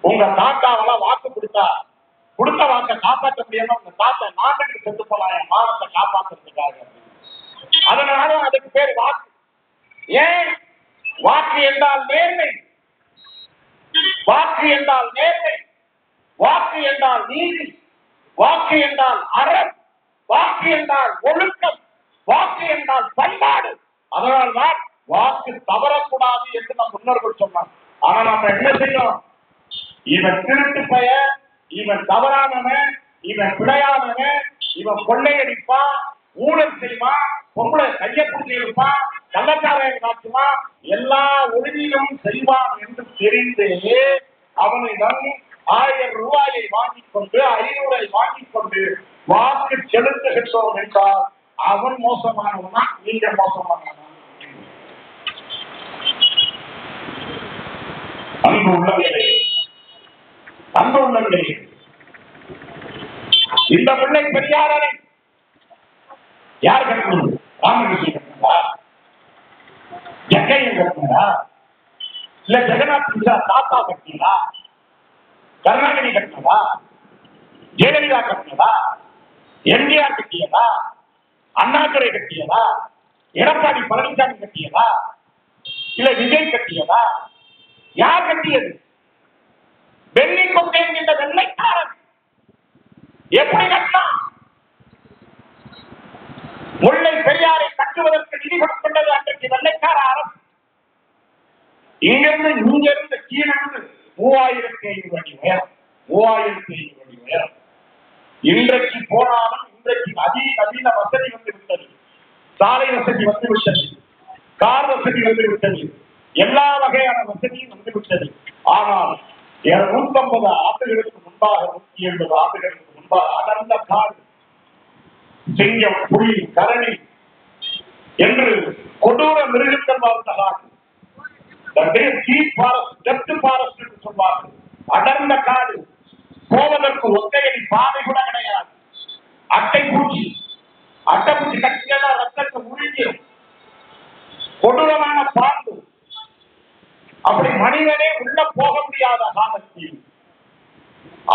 உங்க தாத்தாவெல்லாம் வாக்கு கொடுத்த வாக்கை காப்பாற்ற முடியாம உங்க தாத்தா நாட்டுக்கு செத்து போலாம் என் மாவட்டத்தை காப்பாற்றுறதுக்காக. அதனால அதுக்கு பேர் வாக்கு. ஏன்? வாக்கு என்றால் நேர்மை, வாக்கு என்றால் நேர்மை, வாக்கு என்றால் நீதி, வாக்கு என்றால் அறம், வாக்கு என்றால் ஒழுக்கம், வாக்கு என்றால் பண்பாடு. அதனால்தான் வாக்கு தவறக்கூடாது என்று நம் முன்னோர்கள் சொன்னார். ஆனா நம்ம என்ன செய்யணும்? இவன் திருட்டு பையன், இவன் தவறானவன், இவன் பிழையானவன், இவன் கொள்ளையடிப்பான், ஊழல் செய்வான், பொம்பளை கைய பிடிச்சி இருப்பான், கள்ளச்சாராயம் காட்டுவான், எல்லா ஒழுங்கிலும் செய்வான் என்று தெரிந்தே அவனிடம் 1000 ரூபாயை வாங்கிக் கொண்டு 500 வாங்கிக் கொண்டு வாக்கு செலுத்துகின்றோம் என்றால் அவன் மோசமானவனா, நீங்க மோசமானவனா? அன்பு உள்ளவர்களே, இந்த பிள்ளை பெரியாரனை யார் கட்டணும்? ராமகிருஷ்ணன் கட்டினதா? ஜக்கையன் கட்டினதா? இல்ல ஜெகநாத் மிஸ்ரா தாத்தா கட்டினதா? கருணாநிதி கட்டினதா? ஜெயலலிதா கட்டினதா? எம்ஜிஆர் கட்டியதா? அண்ணாதுரை கட்டியதா? எடப்பாடி பழனிசாமி கட்டியதா? இல்ல விஜய் கட்டியதா? யார் கட்டியது? வெள்ளி கொண்டே என்ற வெள்ளைக்காரன் எப்படி கட்டினான்? முல்லை பெரியாரை கட்டுவதற்கு நிதி கொடுக்கின்றது அன்றைக்கு வெள்ளைக்கார அரசு. இங்கிருந்து கீழிருந்து 3500 அடி உயரம், 3500 அடி உயரம். இன்றைக்கு போனாலும் இன்றைக்கு அதிநவீன வசதி வந்து விட்டது, சாலை வசதி வந்து விட்டது, கார் வசதி வந்து விட்டது, எல்லா வகையான வசதியும் வந்து விட்டது. ஆனால் 250 ஆண்டுகளுக்கு முன்பாக, 170 ஆண்டுகளுக்கு முன்பாக அடர்ந்த காடு, சிங்கம், புலி, கரணி என்று கொடூர மிருகங்கள் வாழ்ந்த காடு, சொல்வார்கள். அடர்ந்த காடு, போவதற்கு ஒத்தையடி பாதை கூட கிடையாது. அட்டைப்பூச்சி கட்டினா ரத்தத்தை உறிஞ்சிடும். கொடூரமான பாம்பு. அப்படி மனிதனே உள்ள போக முடியாத காலத்தில்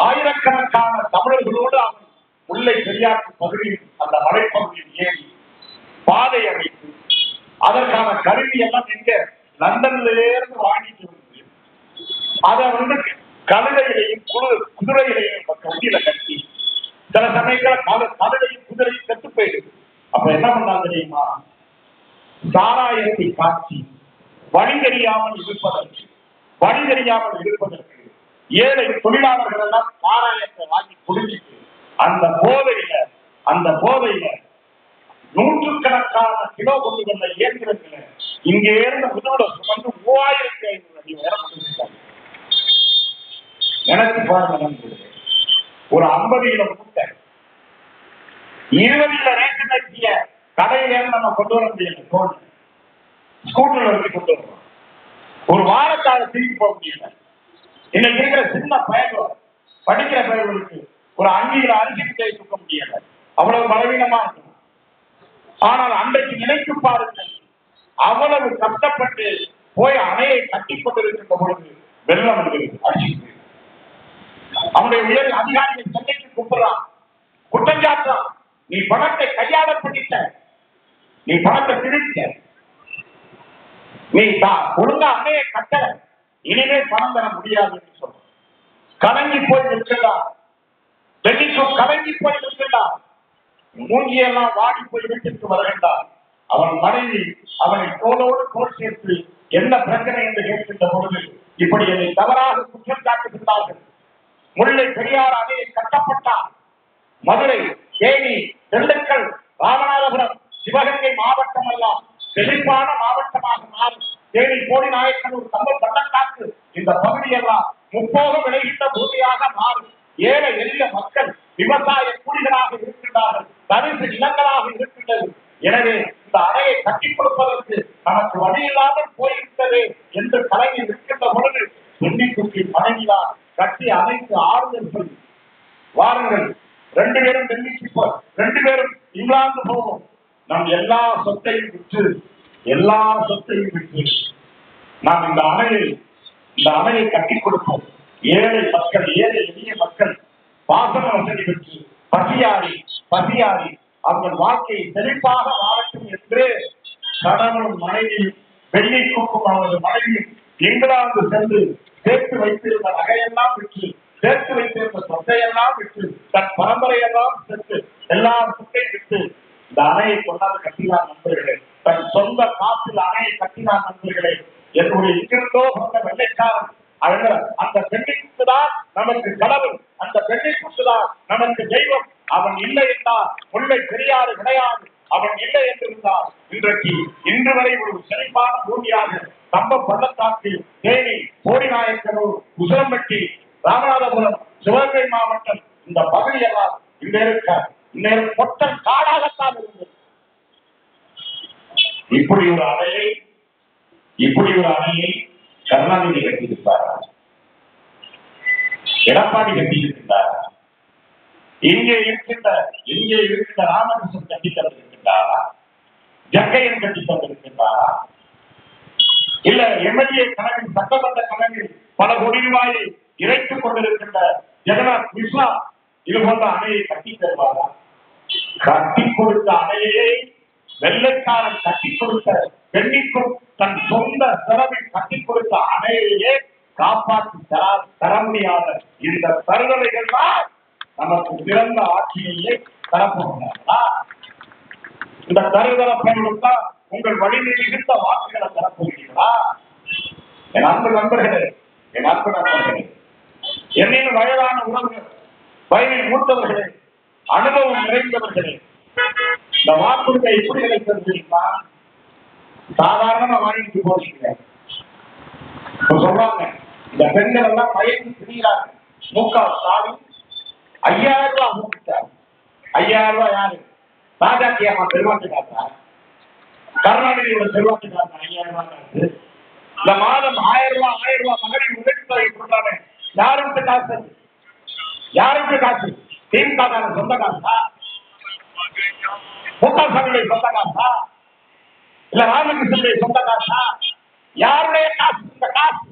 ஆயிரக்கணக்கான தமிழர்களோடு அவன் முல்லை பெரியாற்று பகுதியில், அந்த மலைப்பகுதியில் ஏறி பாதை அமைத்து அதற்கான கருவி எல்லாம் எங்க லண்டன்லேருந்து வாங்கிட்டு வந்து அதை வந்து கழுதைகளையும் குதிரைகளையும் வண்டியில கட்டி, சில சமயங்கள கழுதையும் குதிரையும் செத்து போயிடுது. அப்ப என்ன பண்ணாங்க தெரியுமா? சாராயத்தை காட்சி வழி தெரியாமல் இருப்பதற்கு ஏழை தொழிலாளர்கள் எல்லாம் சாராயத்தை வாங்கி குடிச்சிட்டு அந்த போதையில நூற்றுக்கணக்கான கிலோ கொண்டு வந்த இயந்திரங்களை இங்கே இருந்த முதல்ல சுமந்து 3500 அடி உயரம் கொண்டிருக்காங்க. நினைச்சு பாருங்க, ஒரு 50 கிலோ மூட்டை 20 ரேஷன் அரிசிய கடையில நம்ம கொண்டு வர முடியல, ஸ்கூட்டர்ல வச்சு கொண்டு வரணும். ஒரு வாரத்தால தூக்கி போக முடியல. இன்னைக்கு இருக்கிற சின்ன பயன்கள், படிக்கிற பயன்களுக்கு ஒரு 5 கிலோ அரிசி தூக்க முடியல, அவ்வளவு பலவீனமா இருக்கும். ஆனால் அன்றைக்கு நினைத்து பாருங்கள், அவ்வளவு கஷ்டப்பட்டு போய் அணையை கட்டி கொண்டிருக்கின்ற பொழுது வெள்ளம் அடிச்சு அவனுடைய உயர் அதிகாரிகள் சென்னைக்கு கூப்பிடுறான், குற்றஞ்சாட்டுறான், நீ பணத்தை கையாள பண்ணிட்ட, நீ பணத்தை பிரித்த, நீ ஒழுங்கா அணையை கட்ட, இனிமே பணம் தர முடியாது என்று சொல்ற. கலங்கி போய் நிற்கிறார், டெல்லிக்கும் கலங்கி போய் நிற்கிறார், மூங்கியெல்லாம் வாடி போய் வீட்டிற்கு வருகின்றார். அவன் மனைவி அவனை தோளோடு தோல் சேர்த்து என்ன பிரச்சனை என்று கேட்கின்ற பொழுது, இப்படி என்னை தவறாக குற்றம் சாட்டுகின்றார்கள், முல்லை பெரியார் அணையை கட்டப்பட்டார், மதுரை, தேனி, திண்டுக்கல், ராமநாதபுரம், சிவகங்கை மாவட்டம் எல்லாம் செழிப்பான மாவட்டமாக மாறும். தேனி, போடிநாயக்கனூர், கம்பம், பள்ளத்தாக்கு இந்த பகுதியெல்லாம் முப்போகம் விளைகின்ற பூமியாக மாறும். ஏழை எளிய மக்கள் விவசாய கூலிகளாக இருக்கின்றார்கள், தரிசு நிலங்களாக இருக்கின்றது. எனவே இந்த அணையை கட்டிக் கொடுப்பதற்கு நமக்கு வழி இல்லாமல் போய்விட்டது என்று கலைஞர் இருக்கின்ற பொழுது எண்ணிக்குட்டி மனைவியார் கட்டி அணைத்து ஆறுதல் சொல்லி, வாருங்கள் 2 பேரும் டெல்லிக்கு 2 பேரும் இங்கிலாந்து போவோம், நம் எல்லா சொத்தையும் விற்று நாம் இந்த அணையை கட்டிக் கொடுப்போம். ஏழை மக்கள், ஏழை எளிய மக்கள் பாசன வசதி பெற்று பசியாரி அவர்கள் வாழ்க்கையை செழிப்பாக வாழட்டும் என்று கணவன் மனைவியும் வெள்ளிக்கும் அவரது மனைவியும் இங்கிலாந்து சென்று சேர்த்து வைத்திருந்த நகையெல்லாம் விற்று, சேர்த்து வைத்திருந்த சொத்தையெல்லாம் விற்று, தன் பரம்பரையெல்லாம் சேர்த்து எல்லா சொத்தையும் விற்று இந்த அணையை கொண்டாந்து கட்டினார் நண்பர்களே. தன் சொந்த காற்றில் அணையை கட்டினார் நண்பர்களே. என்னுடைய இங்கிருந்தோ சொந்த வெள்ளைக்காரன் அந்த பெண்ணிக்குதான் நமக்கு கடவுள், அந்த பெண்ணிக்குதான் நமக்கு தெய்வம். அவன் இல்லை என்றால் முல்லை பெரியாறு கிடையாது. அவன் இல்லை என்றிருந்தால் இன்று வரை ஒரு செழிப்பான பூமியாக கம்பம், பள்ளத்தாக்கு, தேனி, போடிநாயக்கனூர், உசிலம்பட்டி, ராமநாதபுரம், சிவகங்கை மாவட்டம் இந்த பகுதியெல்லாம் இந்நேரம் பொட்டல் காடாகத்தான் இருந்தது. இப்படி ஒரு அணையை கருணாநிதி கட்டியிருப்பாரா? எடப்பாடி கட்டியிருக்கின்றாரா? இங்கே இருக்கின்ற ராமகிருஷ்ணன் கட்டி தந்திருக்கின்றாரா? ஜக்கையன் கட்டி தந்திருக்கின்றாரா? இல்ல எம்எல்ஏ கணக்கில், சட்டமன்ற கணக்கில் பல கோடி ரூபாயை இறைத்துக் கொண்டிருக்கின்ற ஜெகநாத் மிஸ்ரா இது போன்ற அணையை கட்டி தருவாரா? கட்டி கொடுத்த அணையை வெள்ளைக்காரன் கட்டி கொடுத்த பெண்ணிக்கும் தன் சொந்த செலவில் கட்டி கொடுத்த அணையையே காப்பாற்றி தர முடியாத இந்த தருதலைகள் தான் நமக்கு சிறந்த ஆட்சியையே தரப்போகிறார்களா? இந்த தருதல பயன்படுத்தா உங்கள் வலிமை மிகுந்த வாக்குகளை தரப்போகிறீர்களா? என் அன்பு நண்பர்களே, என்னின் வயதான உறவுகள், வயதில் மூத்தவர்களே, அனுபவம் நிறைந்தவர்களே, இந்த வாக்குறுதியை எப்படி கிடைத்தது தெரியுமா? சாதாரணமா வாங்கிட்டு போறீங்க. சொல்றாங்க இந்த பெண்கள் எல்லாம் மயங்கி திரிகிறாங்க. மு.க. ஸ்டாலின் 5000 ரூபாய் கொடுத்தார். 5000 ரூபாய் யாரு? ராஜாத்தி அம்மா செல்வாக்கு காத்தா, கருணாநிதியோட செல்வாக்கு காத்தா 5000 ரூபாய் காத்து. இந்த மாதம் 1000 ரூபாய் மகளிர் உதவித்தொகை கொடுத்தாங்க. யாருக்கு காசு? திமுக சொந்த காசா? மு.க. ஸ்டாலினுடைய சொந்த காசா? இல்ல ராமகிருஷ்ணனுடைய சொந்த காசா? யாருடைய காசு? இந்த காசு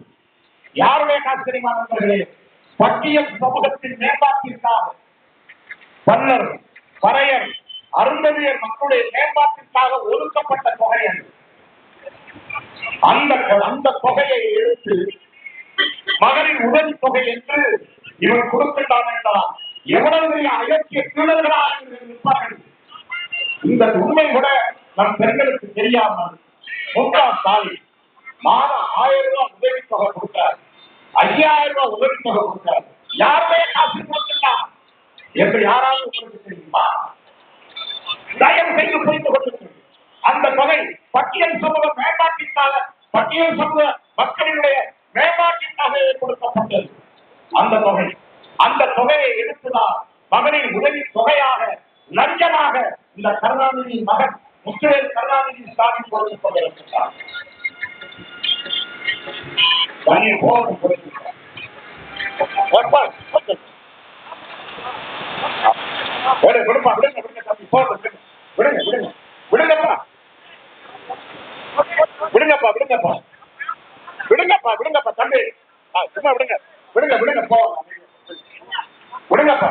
யாருடைய காசு தெரியுமா நண்பர்களே? பட்டியல் சமூகத்தின் மேம்பாட்டிற்காக, பல்லர், பறையர், அருந்ததியர் மக்களுடைய மேம்பாட்டிற்காக ஒதுக்கப்பட்ட தொகை. அந்த தொகையை எடுத்து மகளிர் உதவி தொகை என்று இவர் கொடுக்கின்றான் என்றால் எவ்வளவு பெரிய அயோக்கிய கீழர்களாக இருப்பார்கள். இந்த உண்மை கூட நம் பெண்களுக்கு தெரியாமல் மு.க. ஸ்டாலின் மாதம் 1000 ரூபாய் உதவி தொகை கொடுக்கிறார், 5000 ரூபாய் உதவி தொகை கொடுக்கிறார். யாருடைய காசு கொடுக்கிறார் என்று யாராவது உங்களுக்கு தெரியுமா? தயவு செய்து புரிந்து கொண்டிருக்கிறது. அந்த தொகை பட்டியல் சமூக மேம்பாட்டிற்காக, பட்டியல் சமூக மக்களினுடைய மேம்பாட்டிற்காக கொடுக்கப்பட்டது. அந்த தொகையை எடுத்துதான் மகளிர் உதவி தொகையாக லஞ்சமாக இந்த கருணாநிதி மகன் முத்துவேல் கருணாநிதி ஸ்டாலின் கொடுத்துக் கொண்டிருக்கிறார். விடுங்கப்பா தம்பி, சும்மா விடுங்க விடுங்க விடுங்க போகலாம் விடுங்கப்பா.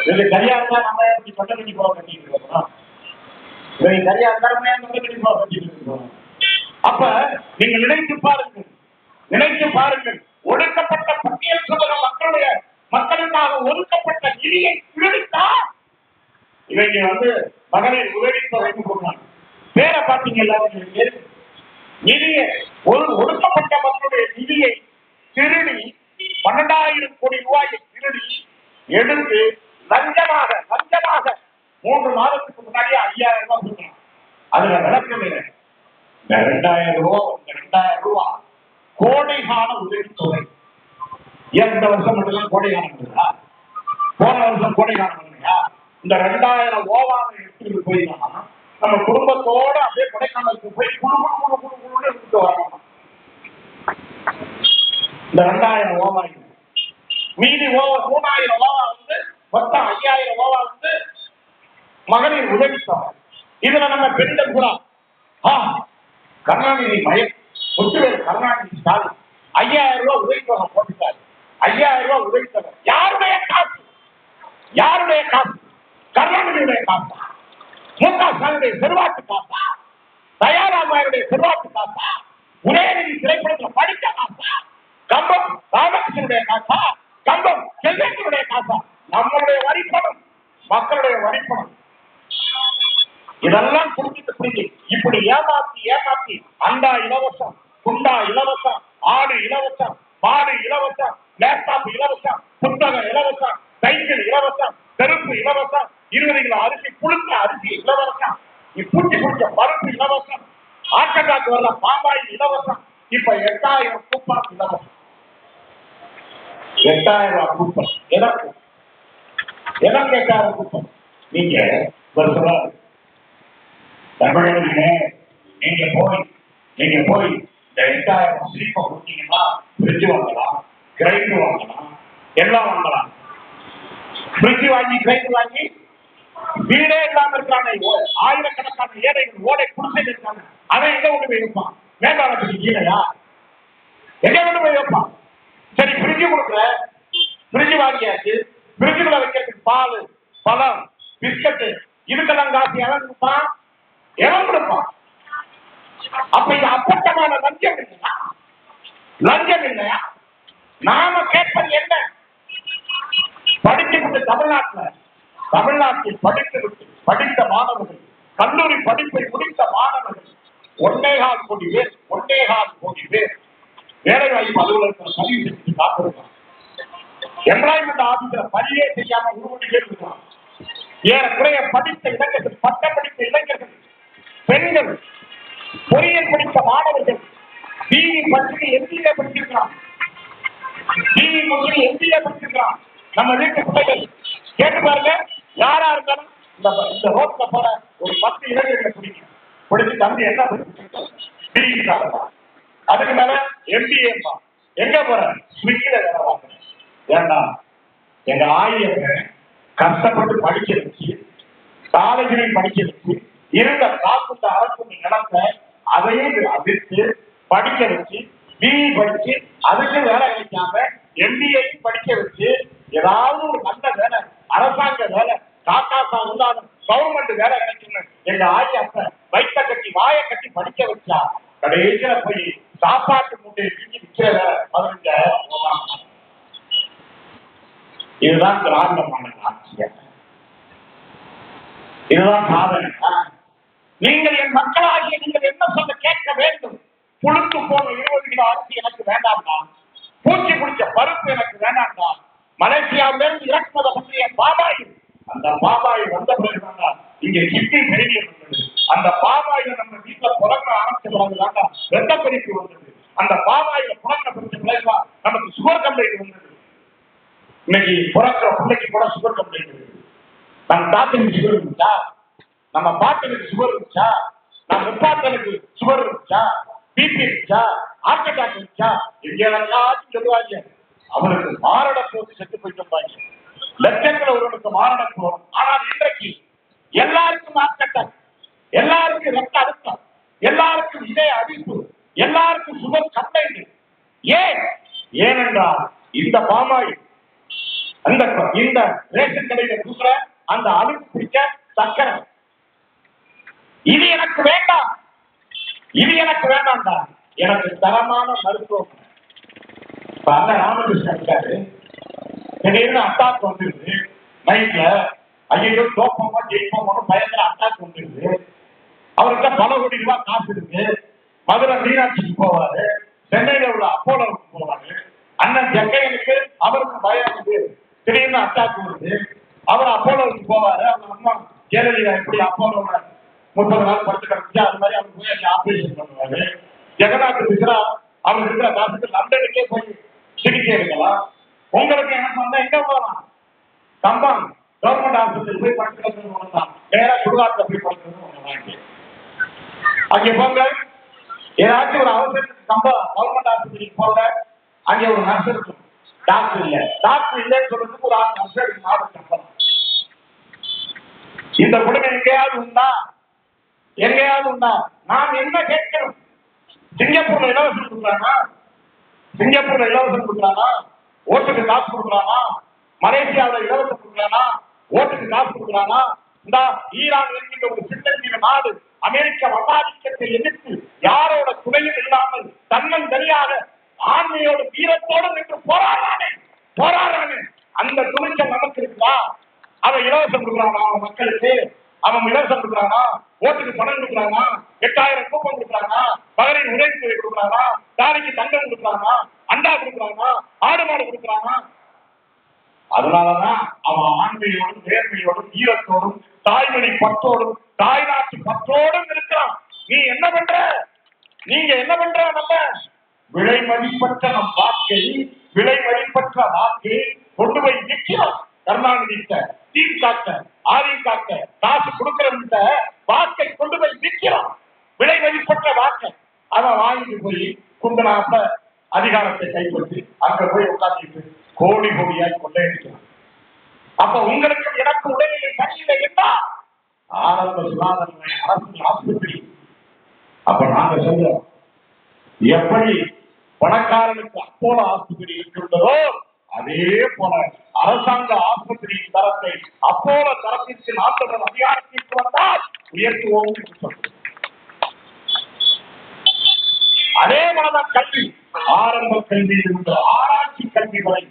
இது சரியா இருந்தா நம்ம இப்படி பட்ட கட்டி போக கட்டிட்டு இருக்கோம். இது சரியா இருந்தா நம்ம பட்ட கட்டி போக கட்டிட்டு இருக்கோம். அப்ப நீங்க நினைத்து பாருங்கள் ஒடுக்கப்பட்ட பட்டியல் சமூக மக்களுக்காக ஒதுக்கப்பட்ட நிதியை திருடித்தா இவங்க மகளிர் உதவி தொகை கொடுப்பாங்க. பேரை பார்த்தீங்களா? நிதியை ஒடுக்கப்பட்ட மக்களுடைய நிதியை திருடி 12,000 கோடி ரூபாயை திருடி எடுத்து லஞ்சமாக 3 மாதத்துக்கு முன்னாடி 5,000 ரூபாய் கொடுக்கணும். அதுல விளக்கம் இல்லை. இந்த 2,000 ரூபாய் கோடைகால உதவித்தொகை. இந்த வருஷம் மட்டும்தான் கோடைகாலம், போன வருஷம் கோடைகாலம் இல்லையா? இந்த 2,000 ஓவாவை எடுத்துட்டு போயிடலாம். நம்ம குடும்பத்தோட அப்படியே கொடைக்கானலுக்கு போய் குழு எடுத்துட்டு வரணும். இந்த 2,000 ஓவாய் மீதி 3,000 ஓவா மொத்தம் 5,000 ஓவா மகளிர் உதவித்தொகை. இதுல நம்ம பெண்கள் கூட கருணாநிதி மயன் முத்துவேல் கருணாநிதி ஸ்டாலின் 5,000 ரூபாய் உதவித்தொகை போட்டுட்டாரு. 5,000 ரூபாய் உதவித்தொகை யாருடைய காசு? கருணாநிதியுடைய காசா? மு.க. ஸ்டாலினுடைய செல்வாக்கு காசா? தயாராமாருடைய செல்வாக்கு காசா? உதயநிதி திரைப்படத்தில் படித்த காசா? கம்பம் ராமகிருஷ்ணனுடைய காசா? கம்பம் செல்வேந்தினுடைய காசா? நம்மளுடைய வரிப்பணம், மக்களுடைய வரிப்பணம். இதெல்லாம் புரிஞ்சு இப்படி ஏமாத்தி அண்டா இலவசம், குண்டா இலவசம், ஆடு இலவசம், மாடு இலவசம், லேப்டாப் இலவசம், புத்தகம் இலவசம், சைக்கிள் இலவசம், செருப்பு இலவசம், 20 கிலோ அரிசி புழுக்க அரிசி இலவசம், பூச்சி குடிச்ச பருப்பு இலவசம், ஆட்டக்காக்கு வர்ற பாம்பாயில் இலவசம். இப்ப 8,000 கூப்பன் இலவசம். 8,000 கூப்பன் எதற்கு 8,000 கூப்பன்? நீங்க தமிழர்களே, நீங்க போய் இந்த 8,000 ஸ்லீப்பை கொடுத்தீங்கன்னா ஃப்ரிட்ஜ் வாங்கலாம், கிரைண்டர் வாங்கலாம், எல்லாம் வாங்கலாம். ஃப்ரிட்ஜ் வாங்கி கிரைண்டர் வாங்கி வீடே இல்லாம இருக்காங்க. ஆயிரக்கணக்கான ஏழைகள் ஓடை குடிசை இருக்காங்க. அதை எங்க கொண்டு போய் வைப்பான்? மேம்பாலத்துக்கு கீழையா? எங்க கொண்டு போய் வைப்பான்? சரி, ஃப்ரிட்ஜ் கொடுக்குற, ஃப்ரிட்ஜ் வாங்கியாச்சு. ஃப்ரிட்ஜுக்குள்ள வைக்கிறதுக்கு பால், பழம், பிஸ்கட்டு இதுக்கெல்லாம் காசு எவன் கொடுப்பான்? அப்ப இது அப்பட்டமான லஞ்சம் இல்லையா? நாம கேட்பது என்ன? படித்துவிட்டு தமிழ்நாட்டில் படித்த மாணவர்கள், கல்லூரி படிப்பை முடித்த மாணவர்கள் 1.25 கோடி பேர் வேலை வாய்ப்பு அலுவலகத்தில் பதிவு செஞ்சு காத்திருக்காங்க. எம்ப்ளாய்மெண்ட் ஆபீஸ்ல பதிவே செய்யாம உருவடி கேட்டுருக்காங்க. ஏறக்குறைய படித்த இளைஞர்கள், பட்ட படித்த இளைஞர்கள், பெண்கள், பொறியியல் படித்த மாணவர்கள், பிஇ படிச்சு எம்பிஏ படிச்சிருக்கிறான். நம்ம வீட்டு பிள்ளைகள் கேட்டு பாருங்க. யாரா இருந்தாலும் இந்த ரோட்ல போற ஒரு 10 இளைஞர்களை பிடிச்சு தம்பி என்ன அதுக்கு மேல எம்பிஏ எங்க போற? ஸ்விக்கில வேலை பார்க்கணும். ஏண்டா, எங்க ஆயிரத்தை கஷ்டப்பட்டு படிக்க வச்சு, காலேஜிலையும் படிக்க வச்சு, இருந்த காப்புத்த அரசு நிலத்தை அதையும் அதிர்த்து படிக்க வச்சு, பிஇ படிச்சு அதுக்கு வேலை கிடைக்காம எம்பிஏயும் படிக்க வச்சு, ஏதாவது ஒரு நல்ல வேலை, அரசாங்க வேலை, டாடா இருந்தாலும் கவர்மெண்ட் வேலை கிடைக்கும் எங்க ஆயிரத்தை வயிற்ற கட்டி வாயை கட்டி படிக்க வச்சா கடைசியில போய் சாப்பாட்டு மூட்டையை தூக்கி விற்கிற வேலை 15,000. இதுதான் திராவிடமான ஆட்சியர். இதுதான் சாதனை. நீங்கள் என் மக்களாகிய நீங்கள் என்ன சொல்ல கேட்க வேண்டும்? புழுத்து போன 20 கிலோ அரிசி எனக்கு வேண்டாம்டா, பூச்சி பிடிச்ச பருப்பு எனக்கு வேண்டாம்டா, மலேசியாவிலிருந்து இறக்குமதி பற்றிய பாபாய், அந்த பாபாய் வந்த பிறகு இங்க கிட்னி பெருகி இருந்தது. அந்த பாபாயில நம்ம வீட்டுல புறங்க ஆரம்பிச்ச பிறகுதாங்க வெட்ட பிரிப்பு வந்தது. அந்த பாபாய் கம்ப்ளைண்ட் வந்தது. இன்னைக்கு பிறக்கிற பிள்ளைக்கு கூட சுகர் கம்ப்ளைண்ட் இருக்கு. நம்ம தாத்தனுக்கு சுகர் இருந்துச்சா, நம்ம பாட்டனுக்கு சுகர் இருந்துச்சா, நம்ம முப்பாட்டனுக்கு சுகர் இருந்துச்சா, பிபி இருந்துச்சா, ஹார்ட் அட்டாக் இருந்துச்சா, எங்கேயாச்சும் சொல்லுவாங்க அவனுக்கு மாரட போது செத்து போயிட்டு லட்சத்துல ஒருவனுக்கு மாரட போகும். ஆனால் இன்றைக்கு எல்லாருக்கும் ஹார்ட் அட்டாக், எல்லாருக்கும் ரத்த அழுத்தம், எல்லாருக்கும் இதய அடிப்பு, எல்லாருக்கும் சுகர் கம்ப்ளைண்ட். ஏன்? ஏனென்றால் இந்த பாமாயில் இந்த ரேஷன் கடையில கொடுக்குற அந்த அழுக்கு பிடிக்க சக்கரை இது எனக்கு வேண்டாம், இது எனக்கு வேண்டாம்டா. எனக்கு தரமான மருத்துவம். ராமகிருஷ்ணன் இருக்காரு, திடீர்னு அட்டாக் வந்துருது. நைட்ல ஐயோ தோப்போமோ ஜெயிப்போமோ பயங்கர அட்டாக் வந்துருது. அவர்கிட்ட பல கோடி ரூபாய் காசு இருக்கு. மதுரை மீனாட்சிக்கு போவாரு, சென்னையில உள்ள அப்போலோவுக்கு போவாரு. அண்ணன் ஜக்கையனுக்கு அவருக்கு பயம் வந்து திடீர்னு அட்டாக் வருது. அவர் அப்போலோவுக்கு போவாரு. அவங்க அம்மா ஜெயலலிதா எப்படி அப்போலோட 30 நாள் படுத்து கிடந்துச்சு, அது மாதிரி அவங்க போய் ஆபரேஷன் பண்ணுவாரு. ஜெகநாத் மிஸ்ரா அவர் இருக்கிற காசுக்கு லண்டனுக்கே போய் சிகிச்சை எடுக்கலாம். உங்களுக்கு எனக்கு வந்தா எங்க போகலாம்? கம்பம் கவர்மெண்ட் ஆஸ்பத்திரி போய் படுத்துக்கிறது ஒண்ணுதான், நேரா சுடுகாட்டில் போய் படுத்துக்கிறது ஒண்ணு. அங்கே போங்க, ஏதாச்சும் ஒரு அவசரத்துக்கு கவர்மெண்ட் ஆஸ்பத்திரிக்கு போங்க, அங்கே ஒரு நர்ஸ் இருக்கும், டாக்டர் இல்ல. டாக்டர் இல்லைன்னு சொல்றதுக்கு ஒரு 6 நர்ஸ் நாடு சம்பளம். இந்த கொடுமை எங்கேயாவது உண்டா? எங்கேயாவது உண்டா? நாம் என்ன கேட்கிறோம்? சிங்கப்பூர்ல இலவசம் கொடுக்குறானா? சிங்கப்பூர்ல இலவசம் கொடுக்குறானா? ஓட்டுக்கு காசு கொடுக்குறானா? மலேசியாவில் இலவசம் கொடுக்குறானா? ஓட்டுக்கு காசு கொடுக்குறானா? இந்த ஈரான் என்கின்ற ஒரு சின்னஞ்சிற நாடு அமெரிக்க வல்லாதிக்கத்தை எதிர்த்து யாரோட துணையும் இல்லாமல் தன்னன் தனியாக ஆண்மையோடு வீரத்தோடு நின்று போராடுறானே அந்த துணிச்சல் நமக்கு இருக்குதா? அவன் இலவசம் கொடுக்குறானா? அவன் மக்களுக்கு அவன் இலவசம் கொடுக்குறானா? ஓட்டுக்கு பணம் கொடுக்குறானா? 8000 கூப்பன் கொடுக்குறானா? மகளிர் உதவித்தொகை கொடுக்குறானா? தாலிக்கு தங்கம் கொடுக்குறானா? அண்டா கொடுக்குறானா? ஆடு மாடு கொடுக்குறானா? அதனாலதான் அவன் ஆண்மையோடும் நேர்மையோடும் வீரத்தோடும் தாய்மொழி பற்றோடும் தாய்நாட்டு பற்றோடும் இருக்கிறான். நீ என்ன பண்ற? நீங்க என்ன பண்ற? நல்ல விலை மதிப்பற்ற நம் வாக்கை, விலை மதிப்பற்ற வாக்கை கொண்டு போய் நிற்கிறோம். கருணாநிதி தீம் காக்க, ஆரியம் காக்க, காசு கொடுக்கிறவங்க வாக்கை கொண்டு போய் நிற்கிறோம். விலை மதிப்பற்ற வாக்கை அவன் வாங்கிட்டு போய் குந்தனாப்ப அதிகாரத்தை கைப்பற்றி அங்க போய் உட்கார்ந்து கோடி கோடியாய் கொள்ளையடிக்கிறான். அப்ப உங்களுக்கு எனக்கு உடல்நிலை சரியில்லை என்றா ஆரம்ப சுகாதார அரசு ஆஸ்பத்திரி. அப்ப நாங்க சொல்றோம், எப்படி பணக்காரனுக்கு அப்போலோ ஆஸ்பத்திரி இருக்கின்றதோ அதே போல அரசாங்க ஆஸ்பத்திரியின் தரத்தை அப்போலோ தரத்திற்கு நாட்டுடன் அதிகாரத்திற்கு வந்தால் உயர்த்துவோம் என்று சொல்றோம். அதே போலதான் கல்வி, ஆரம்ப கல்வியிலிருந்து ஆராய்ச்சி கல்வி வரை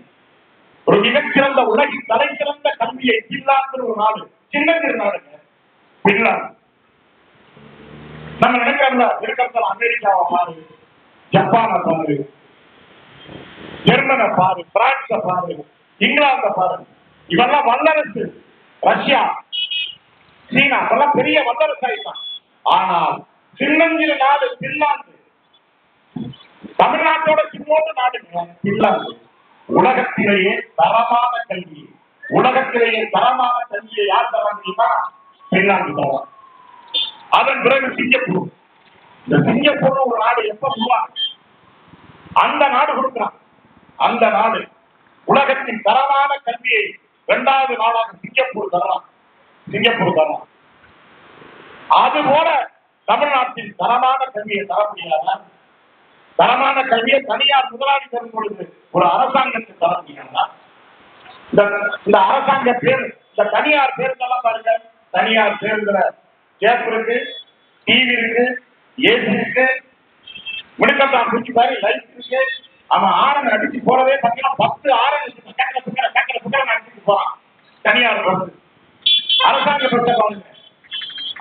ஒரு மிகச்சிறந்த உலகின் தலை சிறந்த கல்வியை பின்லாந்து ஒரு நாடு, சின்னஞ்சிறு நாடுங்க பின்லாந்து. நம்ம நினைக்கிறோம் அமெரிக்காவை பாரு, ஜப்பானை பாரு, ஜெர்மனை பாரு, பிரான்ஸை பாரு, இங்கிலாந்தை பாரு. இவெல்லாம் வல்லரசு. ரஷ்யா, சீனா இதெல்லாம் பெரிய வல்லரசு ஆயிட்டான். ஆனால் சின்னஞ்சிறு நாடு பின்லாந்து, தமிழ்நாட்டோட சின்னோடு நாடுங்க பின்லாந்து. உலகத்திலேயே தரமான கல்வி, உலகத்திலேயே தரமான கல்வியை யார் தர முடியுமா? பின்லாந்து தரம். அதன் பிறகு சிங்கப்பூர். இந்த சிங்கப்பூர் ஒரு நாடு எப்ப உருவாங்க அந்த நாடு கொடுக்கிறான். அந்த நாடு உலகத்தின் தரமான கல்வியை 2வது நாடாக சிங்கப்பூர் தரலாம். சிங்கப்பூர் தரலாம். அதுபோல தமிழ்நாட்டின் தரமான கல்வியை தர முடியாத, தரமான கல்வியை தனியார் முதலாளி தரும் பொழுது ஒரு அரசாங்கத்துக்கு தர முடியாதா? இந்த அரசாங்க பேர், இந்த தனியார் பேருந்தெல்லாம் பாருங்க, தனியார் பேருந்துல கேப் இருக்கு, டிவி இருக்கு, ஏசி இருக்கு, முடுக்கத்தான் குச்சி மாதிரி லைட் இருக்கு. அவன் ஆரன் அடிச்சு போறதே பார்த்தீங்கன்னா 10 ஆரன் அடிச்சுட்டு போறான். தனியார் பஸ். அரசாங்க பஸ் பாருங்க,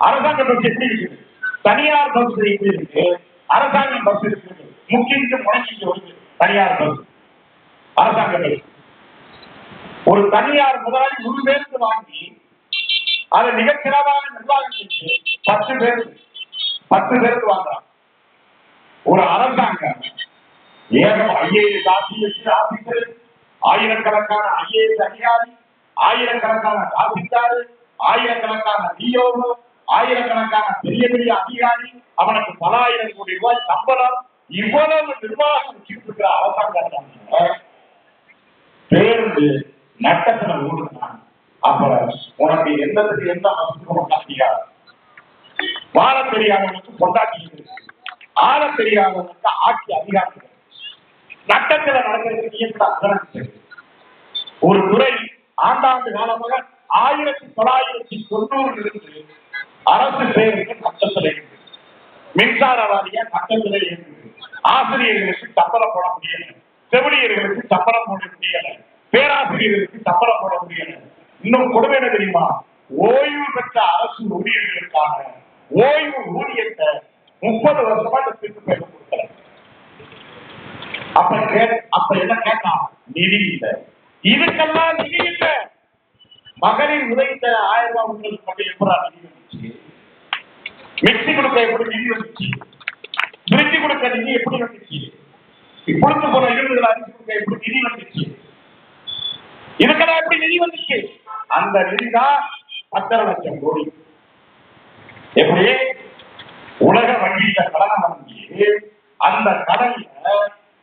அரசாங்க பஸ் எப்படி இருக்குது, தனியார் பஸ் எப்படி இருக்கு, அரசாங்க பஸ் இருக்குது. முக்கிட்டு முடங்கிட்டு வருது தனியார் பஸ், அரசாங்க பஸ். ஒரு தனியார் முதலாளி 100 பேருக்கு வாங்கி அதை மிகச்சிறப்பான நிர்வாகம் செஞ்சு 10 பேருக்கு வாங்குறான். ஒரு அரசாங்கம் ஏன் ஐஏஎஸ் ஆபீசர், ஆயிரக்கணக்கான ஐஏஎஸ் அதிகாரி, ஆயிரக்கணக்கான தாசில்தார், ஆயிரக்கணக்கான டிஓ, ஆயிரக்கணக்கான பெரிய பெரிய அதிகாரி, அவனுக்கு பல ஆயிரம் கோடி ரூபாய் சம்பளம், இவ்வளவு நிர்வாகம் வச்சிருக்கிற அரசாங்கம் பேருந்து நட்டத்துல ஓடுனான். அப்புறம் உனக்கு எந்த வசதியும் காட்டியாது. வாழ தெரியாதவனுக்கு கொண்டாட்டி இருக்கு, ஆள தெரியாதவனுக்கு ஆட்சி அதிகாரம். நட்டத்துல நடக்கிறது ஒரு துறை ஆண்டாண்டு காலமாக 1990 இருந்து அரசு சேவைக்கு நட்டத்தில் இருக்கு. மின்சார வாரிய நட்டத்தில் இருக்கு. ஆசிரியர்களுக்கு சம்பளம் போட முடியல, செவிலியர்களுக்கு சம்பளம் போட முடியல, பேராசிரியர்களுக்கு சம்பளம் போட முடியல. இன்னும் கொடுமை என்ன தெரியுமா? ஓய்வு பெற்ற அரசு ஊழியர்களுக்கான ஓய்வு ஊதியத்தை 30 வருஷமா திருப்பி பேச கொடுக்கல. அப்ப என்ன கேட்டா, நிதி இல்லை. இதுக்கெல்லாம் நிதி இல்லை. மகளிர் உதவித்த 1000 ரூபாய் உங்களுக்கு மட்டும் எப்படா நிதி வந்துச்சு? மிக்சி கொடுக்க எப்படி நிதி வந்துச்சு? பிரிட்ஜ் கொடுக்க நிதி எப்படி வந்துச்சு? இப்பொழுது போல 20 அரிசி கொடுக்க எப்படி நிதி வந்துச்சு? இதுக்கெல்லாம் எப்படி நிதி வந்துச்சு? அந்த நிதிதான் 10 லட்சம் கோடி. எப்படி உலக வங்கியில கடனை வாங்கி அந்த கடன்ல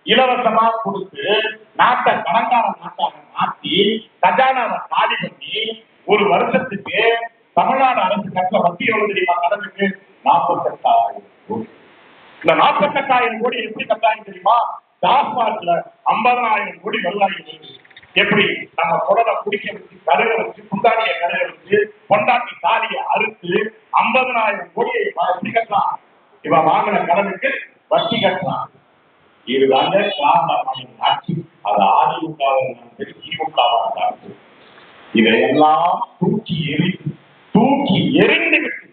இலவசமா கொடுத்து நாட்டை கடன்கார நாட்டாக மாற்றி கஜானாவை காலி பண்ணி ஒரு வருஷத்துக்கு தமிழ்நாடு அரசு கட்ட வட்டி எவ்வளவு தெரியுமா? கடனுக்கு 48,000 கோடி. இந்த 48,000 கோடி எப்படி கட்டாயம் தெரியுமா? டாஸ்மார்க்ல 50,000 கோடி வருவாய். எப்படி நம்ம குடலை குடிக்க வச்சு, கருக வச்சு, குண்டாடிய கருக வச்சு, கொண்டாட்டி தாலியை அறுத்து 50,000 கோடியை எப்படி கட்டலாம்? இவன் வாங்கின கடனுக்கு வட்டி கட்டலாம். இதுதாங்க ஆட்சி. அது அதிமுகவாக இருந்தாலும் சரி, திமுகவாக இருந்தாலும் சரி, இதையெல்லாம் தூக்கி எறிந்து விட்டு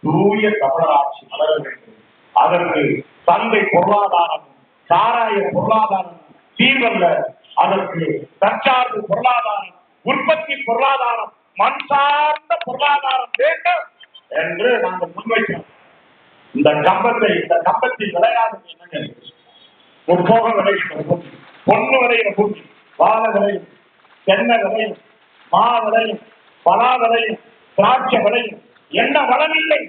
தூய தமிழராட்சி வளர வேண்டும். அதற்கு சந்தை பொருளாதாரம், சாராய பொருளாதாரம் தீர்வல்ல. அதற்கு தற்சார்பு பொருளாதாரம், உற்பத்தி பொருளாதாரம், மண் சார்ந்த பொருளாதாரம் வேண்டும் என்று நாங்கள் முன்வைக்கிறோம். இந்த கம்பத்தில் விளையாடுறது என்னங்க? முற்போக விளைகிற பூமி, பொண்ணு விளைகிற பூமி, வாழ விளையும், தென்னை விளையும், மா விளையும், பலா விளையும், திராட்சை விளையும். என்ன வளம் இல்லை?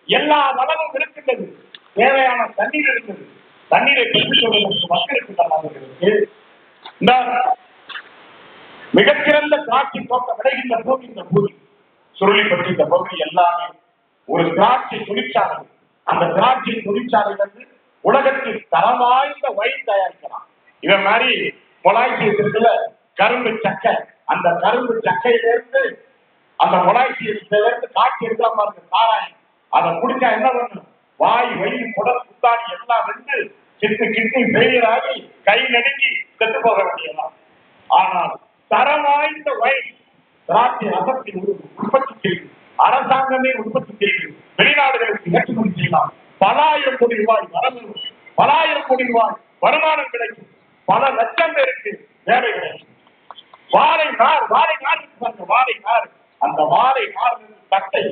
எல்லா வளமும் இருக்கின்றது. தேவையான தண்ணீர் இருக்கிறது. தண்ணீரை பெற்றுக் கொள்வதற்கு மக்களுக்கு இந்த மிகச்சிறந்த திராட்சை தோட்டம் விளைகின்ற பூமி இந்த பூமி. சுருளிப்பட்டி இந்த பகுதி எல்லாமே ஒரு திராட்சை தொழிற்சாலை. அந்த திராட்சை தொழிற்சாலையிலிருந்து உலகத்தில் தரம் வாய்ந்த வயல் தயாரிக்கலாம். இவன் மாதிரி மொலாய்ச்சியத்திற்குள்ள கரும்பு சக்கை, அந்த கரும்பு சக்கையிலிருந்து அந்த மொலாய்ச்சியிலிருந்து காட்சி எடுக்கிற மாதிரி சாராயம், அதை குடிச்சா என்ன பண்ணும்? வாய், வயிறு, குடல், குத்தாடி எல்லாம் வந்து கிட்னி ஃபெயிலியர் ஆகி கை நடுங்கி செத்து போக வேண்டியதான். ஆனால் தரம் வாய்ந்த வயல் திராட்சை ரசத்தை உற்பத்தி செய்து அரசாங்கமே உற்பத்தி செய்து வெளிநாடுகளுக்கு ஏற்றுமதி செய்யலாம். பல ஆயிரம் கோடி ரூபாய் வரவு, பல ஆயிரம் கோடி ரூபாய் வருமானம் கிடைக்கும். பல லட்சம் பேருக்கு வேலை கிடைக்கும். வாழை நார் அந்த வாழை நார் சட்டை,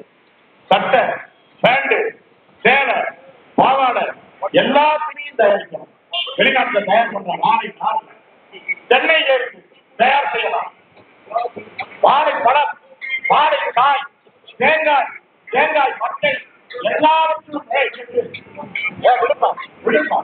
பேண்டு, சேலை, பாவாடை எல்லாத்தையும் தயாரிக்கலாம். வெளிநாட்டில் தயார் பண்ற வாழை நார் சென்னையில இருக்கு தயார் செய்யலாம். வாழை பழம், வாழை காய், தேங்காய் மட்டை எல்லாவற்றும் விடுப்பா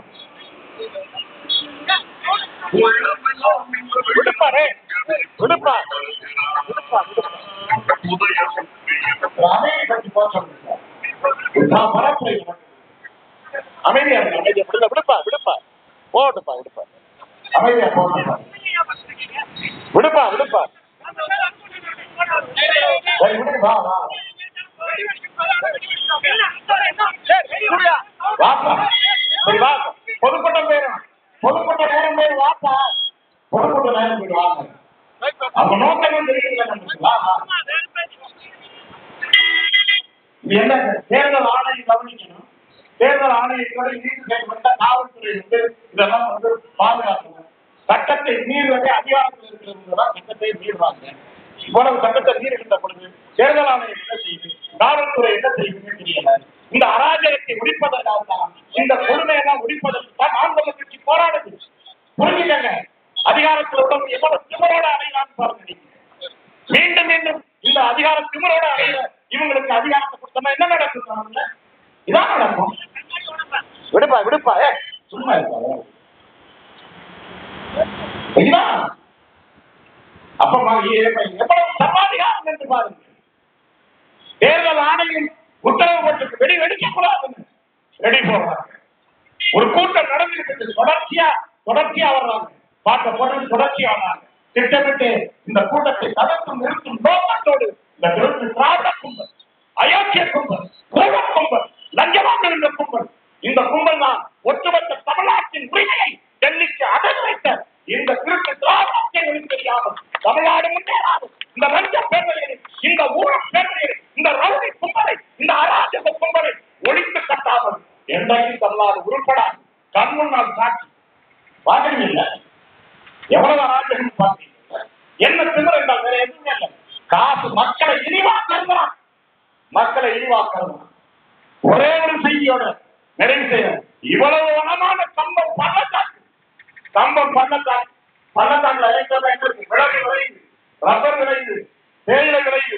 அமைதியா போட்டுப்பா அமைதியா போட்டுப்பா விடுப்பா பொதுக்கூட்டம் நேரம் போய் வாப்பா, பொதுக்கூட்ட நேரம் போய் வாங்க. அவங்க நோக்கமும் தெரியல. என்ன தேர்தல் ஆணையம் கவனிக்கணும். தேர்தல் ஆணையத்தோட செயல்பட்ட காவல்துறை இதெல்லாம் பாதுகாக்கணும். சட்டத்தை மீறுவதே அதிகாரத்தில் இருக்கிறவங்கதான் சட்டத்தை மீறுவாங்க. இவ்வளவு சட்டத்தை மீறுகின்ற பொழுது தேர்தல் ஆணையம் என்ன செய்யுது, காவல்துறை என்ன செய்யுதுன்னு தெரியல. இந்த அராஜகத்தை ஒழிப்பதற்காக தான், இந்த கொடுமையெல்லாம் ஒழிப்பதற்கு அதிகாரத்தில் உள்ள எவ்வளவு திமிரோட அடையலான்னு பாருங்க. மீண்டும் மீண்டும் இந்த அதிகார திமிரோட அடையில இவங்களுக்கு அதிகாரத்தை கொடுத்தோம்னா என்ன நடக்கும்? இதான் நடக்கும். விடுப்பா விடுப்பா, சும்மா இருப்பா. அப்ப எவ்வளவு சர்வாதிகாரம் என்று பாருங்க. தேர்தல் ஆணையம் உத்தரவு போட்டு வெடி வெடிக்க கூடாதுன்னு ரெடி போடுறாங்க. ஒரு கூட்டம் நடந்துட்டு தொடர்ச்சியா வர்றாங்க. பார்க்க போறது தொடர்ச்சியா வர்றாங்க. திட்டமிட்டு இந்த கூட்டத்தை தவிர்த்து நிறுத்தும் நோக்கத்தோடு இந்த திராவிட கும்பல், அயோக்கிய கும்பல், கோழ கும்பல், லஞ்சமாக இருந்த கும்பல், இந்த கும்பல் தான் ஒட்டுமொத்த தமிழ்நாட்டின் உரிமையை டெல்லிக்கு அடகு வைத்த இந்த திருட்டு திராவிடத்தை தெரியாமல் தமிழ்நாடு முன்னேறாது. இந்த லஞ்ச பேரவையை, இந்த ஊழல் பேரவையை, இந்த ரவுடி கும்பலை, இந்த அராஜக கும்பலை ஒழித்து கட்டாமல் என்றையும் தமிழ்நாடு உருப்படாது. கண் முன்னால் சாட்சி பாக்குறீங்க. எவ்வளவு அராஜகம் பார்த்தீங்க. என்ன திமிர் என்றால் வேற எதுவுமே இல்லை. காசு மக்களை இழிவாக்குறான், மக்களை இழிவாக்குறான். ஒரே ஒரு செய்தியோட நிறைவு செய்ய, இவ்வளவு வளமான கம்பம் பள்ளத்தாக்குல விலகு விளையுது, ரப்பர் விளையுது, தேயிலை விளையுது,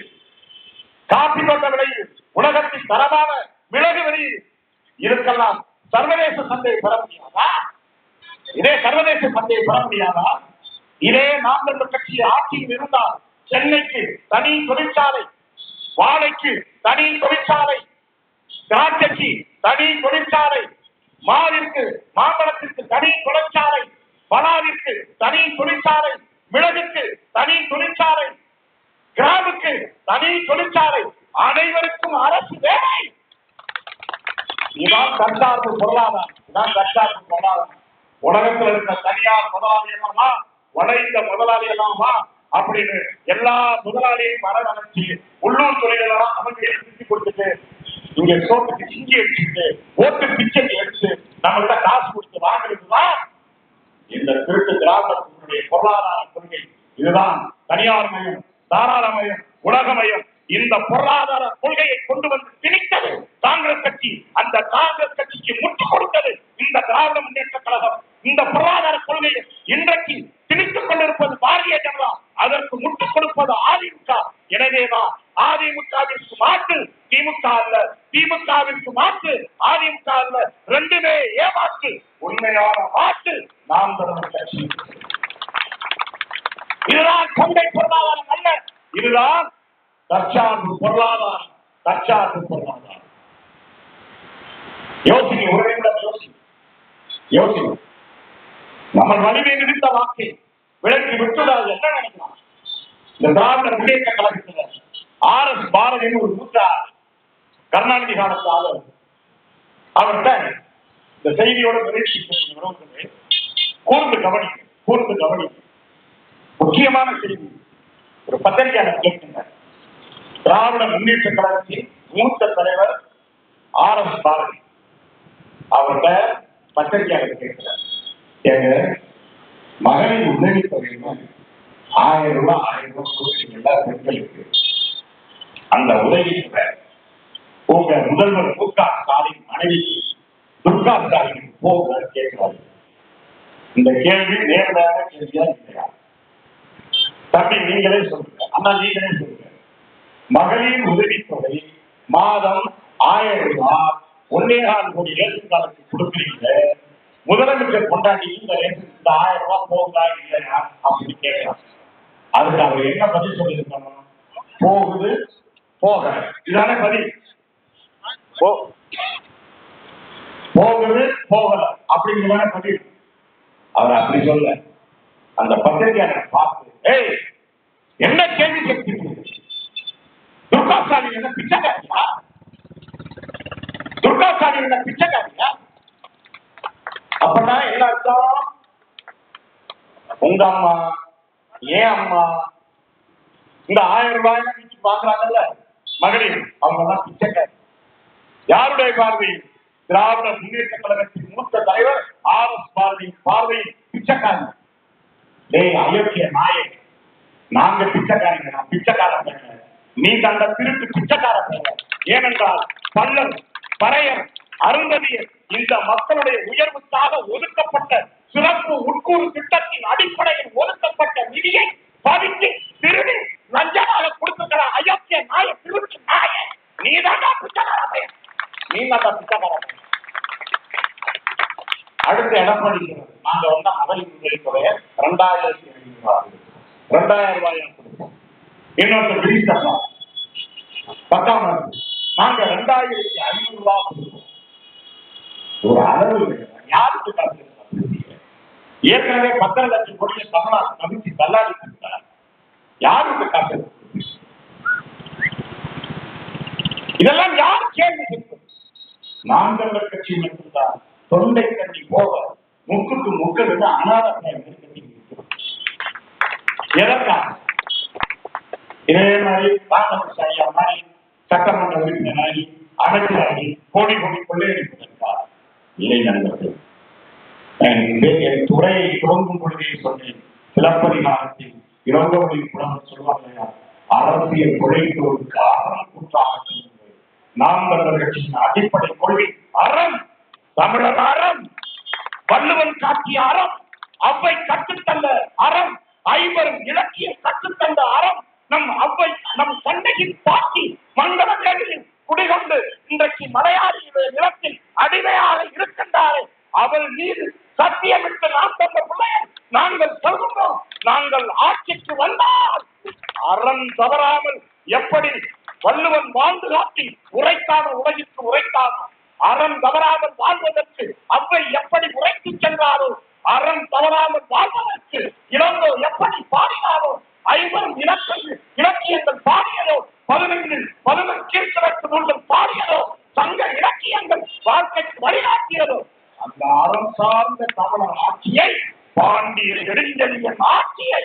காப்பி தோட்ட விளையுது, உலகத்தின் தரமான மிளகு விளையுது. இதுக்கெல்லாம் சர்வதேச சந்தையை பெற முடியாதா? இதே சர்வதேச சந்தையை பெற முடியாதா? இதே நாம் தமிழர் கட்சி ஆட்சியில் இருந்தால் சென்னைக்கு தனி தொழிற்சாலை, வாழைக்கு தனி தொழிற்சாலை, திராட்சைக்கு தனி தொழிற்சாலை, மாவிற்கு மாம்பழத்திற்கு தனி தொழிற்சாலை, பலாவிற்கு தனி தொழிற்சாலை, மிளகுக்கு தனி தொழிற்சாலை, கிராமுக்கு தனி தொழிற்சாலை, அனைவருக்கும் அரசு வேலை. இதான் தற்சார்பு பொருளாதாரம். இதான் தற்சார்பு பொருளாதாரம். உலகத்தில் இருக்க தனியார் முதலாளி எல்லாமா, வளைந்த முதலாளி எல்லாமா அப்படின்னு எல்லா முதலாளியையும் அரவணைச்சு உள்ளூர் தொழிலெல்லாம் நமக்கு பிரிச்சு கொடுத்துட்டு இங்க சோட்டுக்கு சிங்கி அடிச்சுட்டு ஓட்டு பிச்சைக்கு எடுத்து நம்மகிட்ட காசு கொடுத்து வாங்குறதுதான் இந்த திருட்டு திராவிடத்தினுடைய பொருளாதார கொள்கை. இதுதான் தனியார் மயம், தாராளமயம், உலகமயம். இந்த பொருளாதார கொள்கையை கொண்டு வந்து திணித்தது காங்கிரஸ் கட்சி. அந்த காங்கிரஸ் கட்சிக்கு முட்டு கொடுத்தது இந்த திராவிட முன்னேற்ற கழகம். இந்த பொருளாதார கொள்கையை இன்றைக்கு திணித்துக் கொண்டிருப்பது பாரதிய ஜனதா, அதற்கு முட்டு கொடுப்பது அதிமுக. எனவேதான் அதிமுகவிற்கு மாற்று திமுக அல்ல, திமுகவிற்கு மாற்று அதிமுக அல்ல, ரெண்டுமே ஏமாற்று. உண்மையான மாற்று நாம் தமிழர் கட்சி. இதுதான் சந்தை பொருளாதாரம் அல்ல, இதுதான் தற்சார்பு பொருளாதாரம். தற்சார்பு பொருளாதாரம். யோசிங்க, ஒரு நிமிடம் யோசிங்க. நம்ம வலிமை நிறுத்த வாக்கை விலக்கி விட்டுடாது என்ன நினைக்கலாம்? இந்த திராவிட முன்னேற்ற கழகத்தில் RS பாரதியின் ஒரு மூத்தார் கருணாநிதி காலத்து ஆளுநர். அவர்கிட்ட இந்த செய்தியோட கூர்ந்து கவனிக்க முக்கியமான செய்தி ஒரு பத்திரிகையாளர் கேட்கின்ற திராவிட முன்னேற்ற கழகத்தின் மூத்த தலைவர் RS பாரதி அவர்கிட்ட பத்திரிகையாளர் கேட்கிறார், மகளிர் உதவித்தொகைன்னு 1000 ரூபாய் கொடுக்குறீங்களா பெண்களுக்கு? அந்த உதவி உங்க முதல்வர் மு.க. ஸ்டாலின் மனைவிக்கு துர்கா ஸ்டாலின் போக கேட்கிறாரு. இந்த கேள்வி நேரடியான கேள்வியா இல்லையா? தம்பி நீங்களே சொல்லுங்க, அண்ணா நீங்களே சொல்லுங்க. மகளிர் உதவித்தொகை மாதம் 1000 ரூபாய் 1.25 கோடி ரேஷன் கார்டுக்கு கொடுக்குறீங்க. முதலமைச்சர் கொண்டாடி இந்த 1000 ரூபாய் போகுதா இல்லையா அப்படின்னு கேட்கிறாங்க. அதுக்கு அவர் என்ன பதில் சொல்லியிருக்கணும்? போகுது போக, இதான பதில். போகுது போகல அப்படிங்கிறதான பதில். அவர் அப்படி சொல்ல அந்த பத்திரிகையாளரை பார்த்து, ஏய் என்ன கேள்வி கேட்கிறீங்க? துர்கா ஸ்டாலின் என்ன பிச்சைக்காரியா? துர்கா ஸ்டாலின் என்ன பிச்சைக்காரியா? அப்பதான் என்ன அர்த்தம்? உங்க அம்மா, ஏன் அம்மா இந்த 1000 ரூபாய் வீட்டு பாக்குறாங்கல்ல மகளிர், அவங்க எல்லாம் பிச்சைக்காரி. யாருடைய பார்வை? திராவிட முன்னேற்ற கழகத்தின் மூத்த தலைவர் RS பாரதி பார்வை பிச்சைக்காரி. டேய் அயோக்கிய நாயே, நாங்க பிச்சைக்காரிங்க, நான் பிச்சைக்காரன். நீ அந்த திருட்டு பிச்சைக்காரன். ஏனென்றால் பல்லர், பறையர், அருந்ததியர் இந்த மக்களுடைய உயர்வுக்காக ஒதுக்கப்பட்ட சிறப்பு உட்கூறு திட்டத்தின் அடிப்படையில் ஒதுக்கப்பட்ட நிதியை பறித்து திருடி லஞ்சமாக கொடுத்துக்கிற அயோக்கிய நாய திருச்சி நாய நீதான் பிச்சைக்காரன். அடுத்து எடப்பாடி நாங்க வந்த மகளிர் உதவித் தொகையை 2,500 ரூபாய் கொடுப்போம். இன்னொரு விரிசப்பா 10ஆம் ஆண்டு நாங்க 2,500 ரூபாய் கொடுப்போம். ஒரு அளவு யாருக்கு காசு? ஏற்கனவே 10 லட்சம் கோடியை தமிழ்நாடு கமிட்டி தள்ளாடி கொடுத்தார். யாருக்கு காசு? இதெல்லாம் யார் கேள்வி கேட்பது? நாங்கள் கட்சி மட்டும்தான் தொண்டை கட்டி போக முக்குக்கு முக்கள் அனாதை எதற்காக? இதே மாதிரி ராமகிருஷ்ண ஐயா மாதிரி சட்டமன்ற உறுப்பினராகி அமைச்சராகி கோடி கோடி கொள்ளையடிப்பதற்காக இல்லை நண்பர்கள். என் துறையை துவங்கும் பொழுதே சொன்னேன், சிலப்பதிகாரத்தில் இளங்கோவடி புலவர் சொல்வாங்க, அரசியல் கொலைத்தோருக்கு அறம் குற்றாக. நாம் தமிழர் கட்சியின் அடிப்படை கொள்கை அறம், தமிழர் அறம், வள்ளுவன் காட்டிய அறம், அவ்வை கற்றுத்தந்த அறம், ஐவரும் இலக்கியம் கற்றுத்தந்த அறம், நம் அவ்வை நம் கண்ணகியின் பாட்டி மங்கள தேவியில் குடிகொண்டு இன்றைக்கு மலையாளியுடைய நிலத்தில் அடிமையாக இருக்கின்றாரே, அவள் மீது சத்தியமிட்டு நாம் தந்த பிள்ளைகள் நாங்கள் சொல்கின்றோம், நாங்கள் ஆட்சிக்கு வந்தால் அறம் தவறாமல் எப்படி வள்ளுவன் வாழ்ந்து காட்டி உரைத்தான உலகிற்கு உரைத்தானோ, அறம் தவறாமல் வாழ்வதற்கு அவ்வை எப்படி உரைத்து சென்றாரோ, அறம் தவறாமல் வாழ்வதற்கு இளங்கோ எப்படி பாடினாரோ, ஐவரும் இலக்கியங்கள் பாடியதோ, 11 கீழ்கணக்கு நூல்கள் பாடியதோ, சங்க இலக்கியங்கள் வாழ்க்கைக்கு வழிகாட்டியதோ, அந்த அறம் சார்ந்த தமிழர் ஆட்சியை, பாண்டிய நெடுஞ்செழியன் ஆட்சியை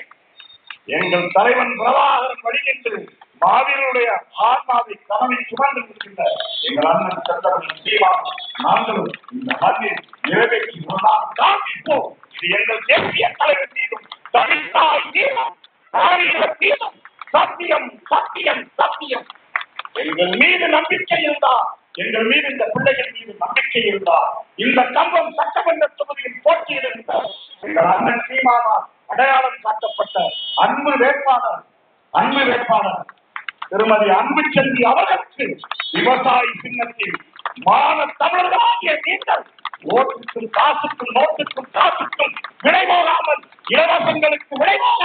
எங்கள் தலைவன் பிரபாகரன் வழியென்று மாவீரனுடைய ஆன்மாவை கனவை சுமந்து இருக்கின்ற எங்கள் அண்ணன் சந்திரன் சீமான் நாங்களும் இந்த மண்ணில் நிறைவேற்றி காண்பிப்போம். இது எங்கள் தேசிய தலைவர் மீதும் தமிழ்தாய் மீதும் மீதும் சத்தியம் சத்தியம் சத்தியம். எங்கள் மீது நம்பிக்கை இருந்தா, எங்கள் மீது இந்த பிள்ளைகள் மீது நம்பிக்கை இருந்தா, இந்த கம்பம் சட்டமன்ற தொகுதியில் போட்டியிடுகின்ற எங்கள் அண்ணன் சீமானால் அடையாளம் காட்டப்பட்ட அன்பு வேட்பாளர் திருமதி அன்புச்செல்வி அவர்களுக்கு விவசாயி சின்னத்தில் மான தமிழர்களாகிய நீங்கள் ஓட்டுக்கும் காசுக்கும் நோட்டுக்கும் காசுக்கும் விடை போகாமல் இலவசங்களுக்கு விடை போகாமல்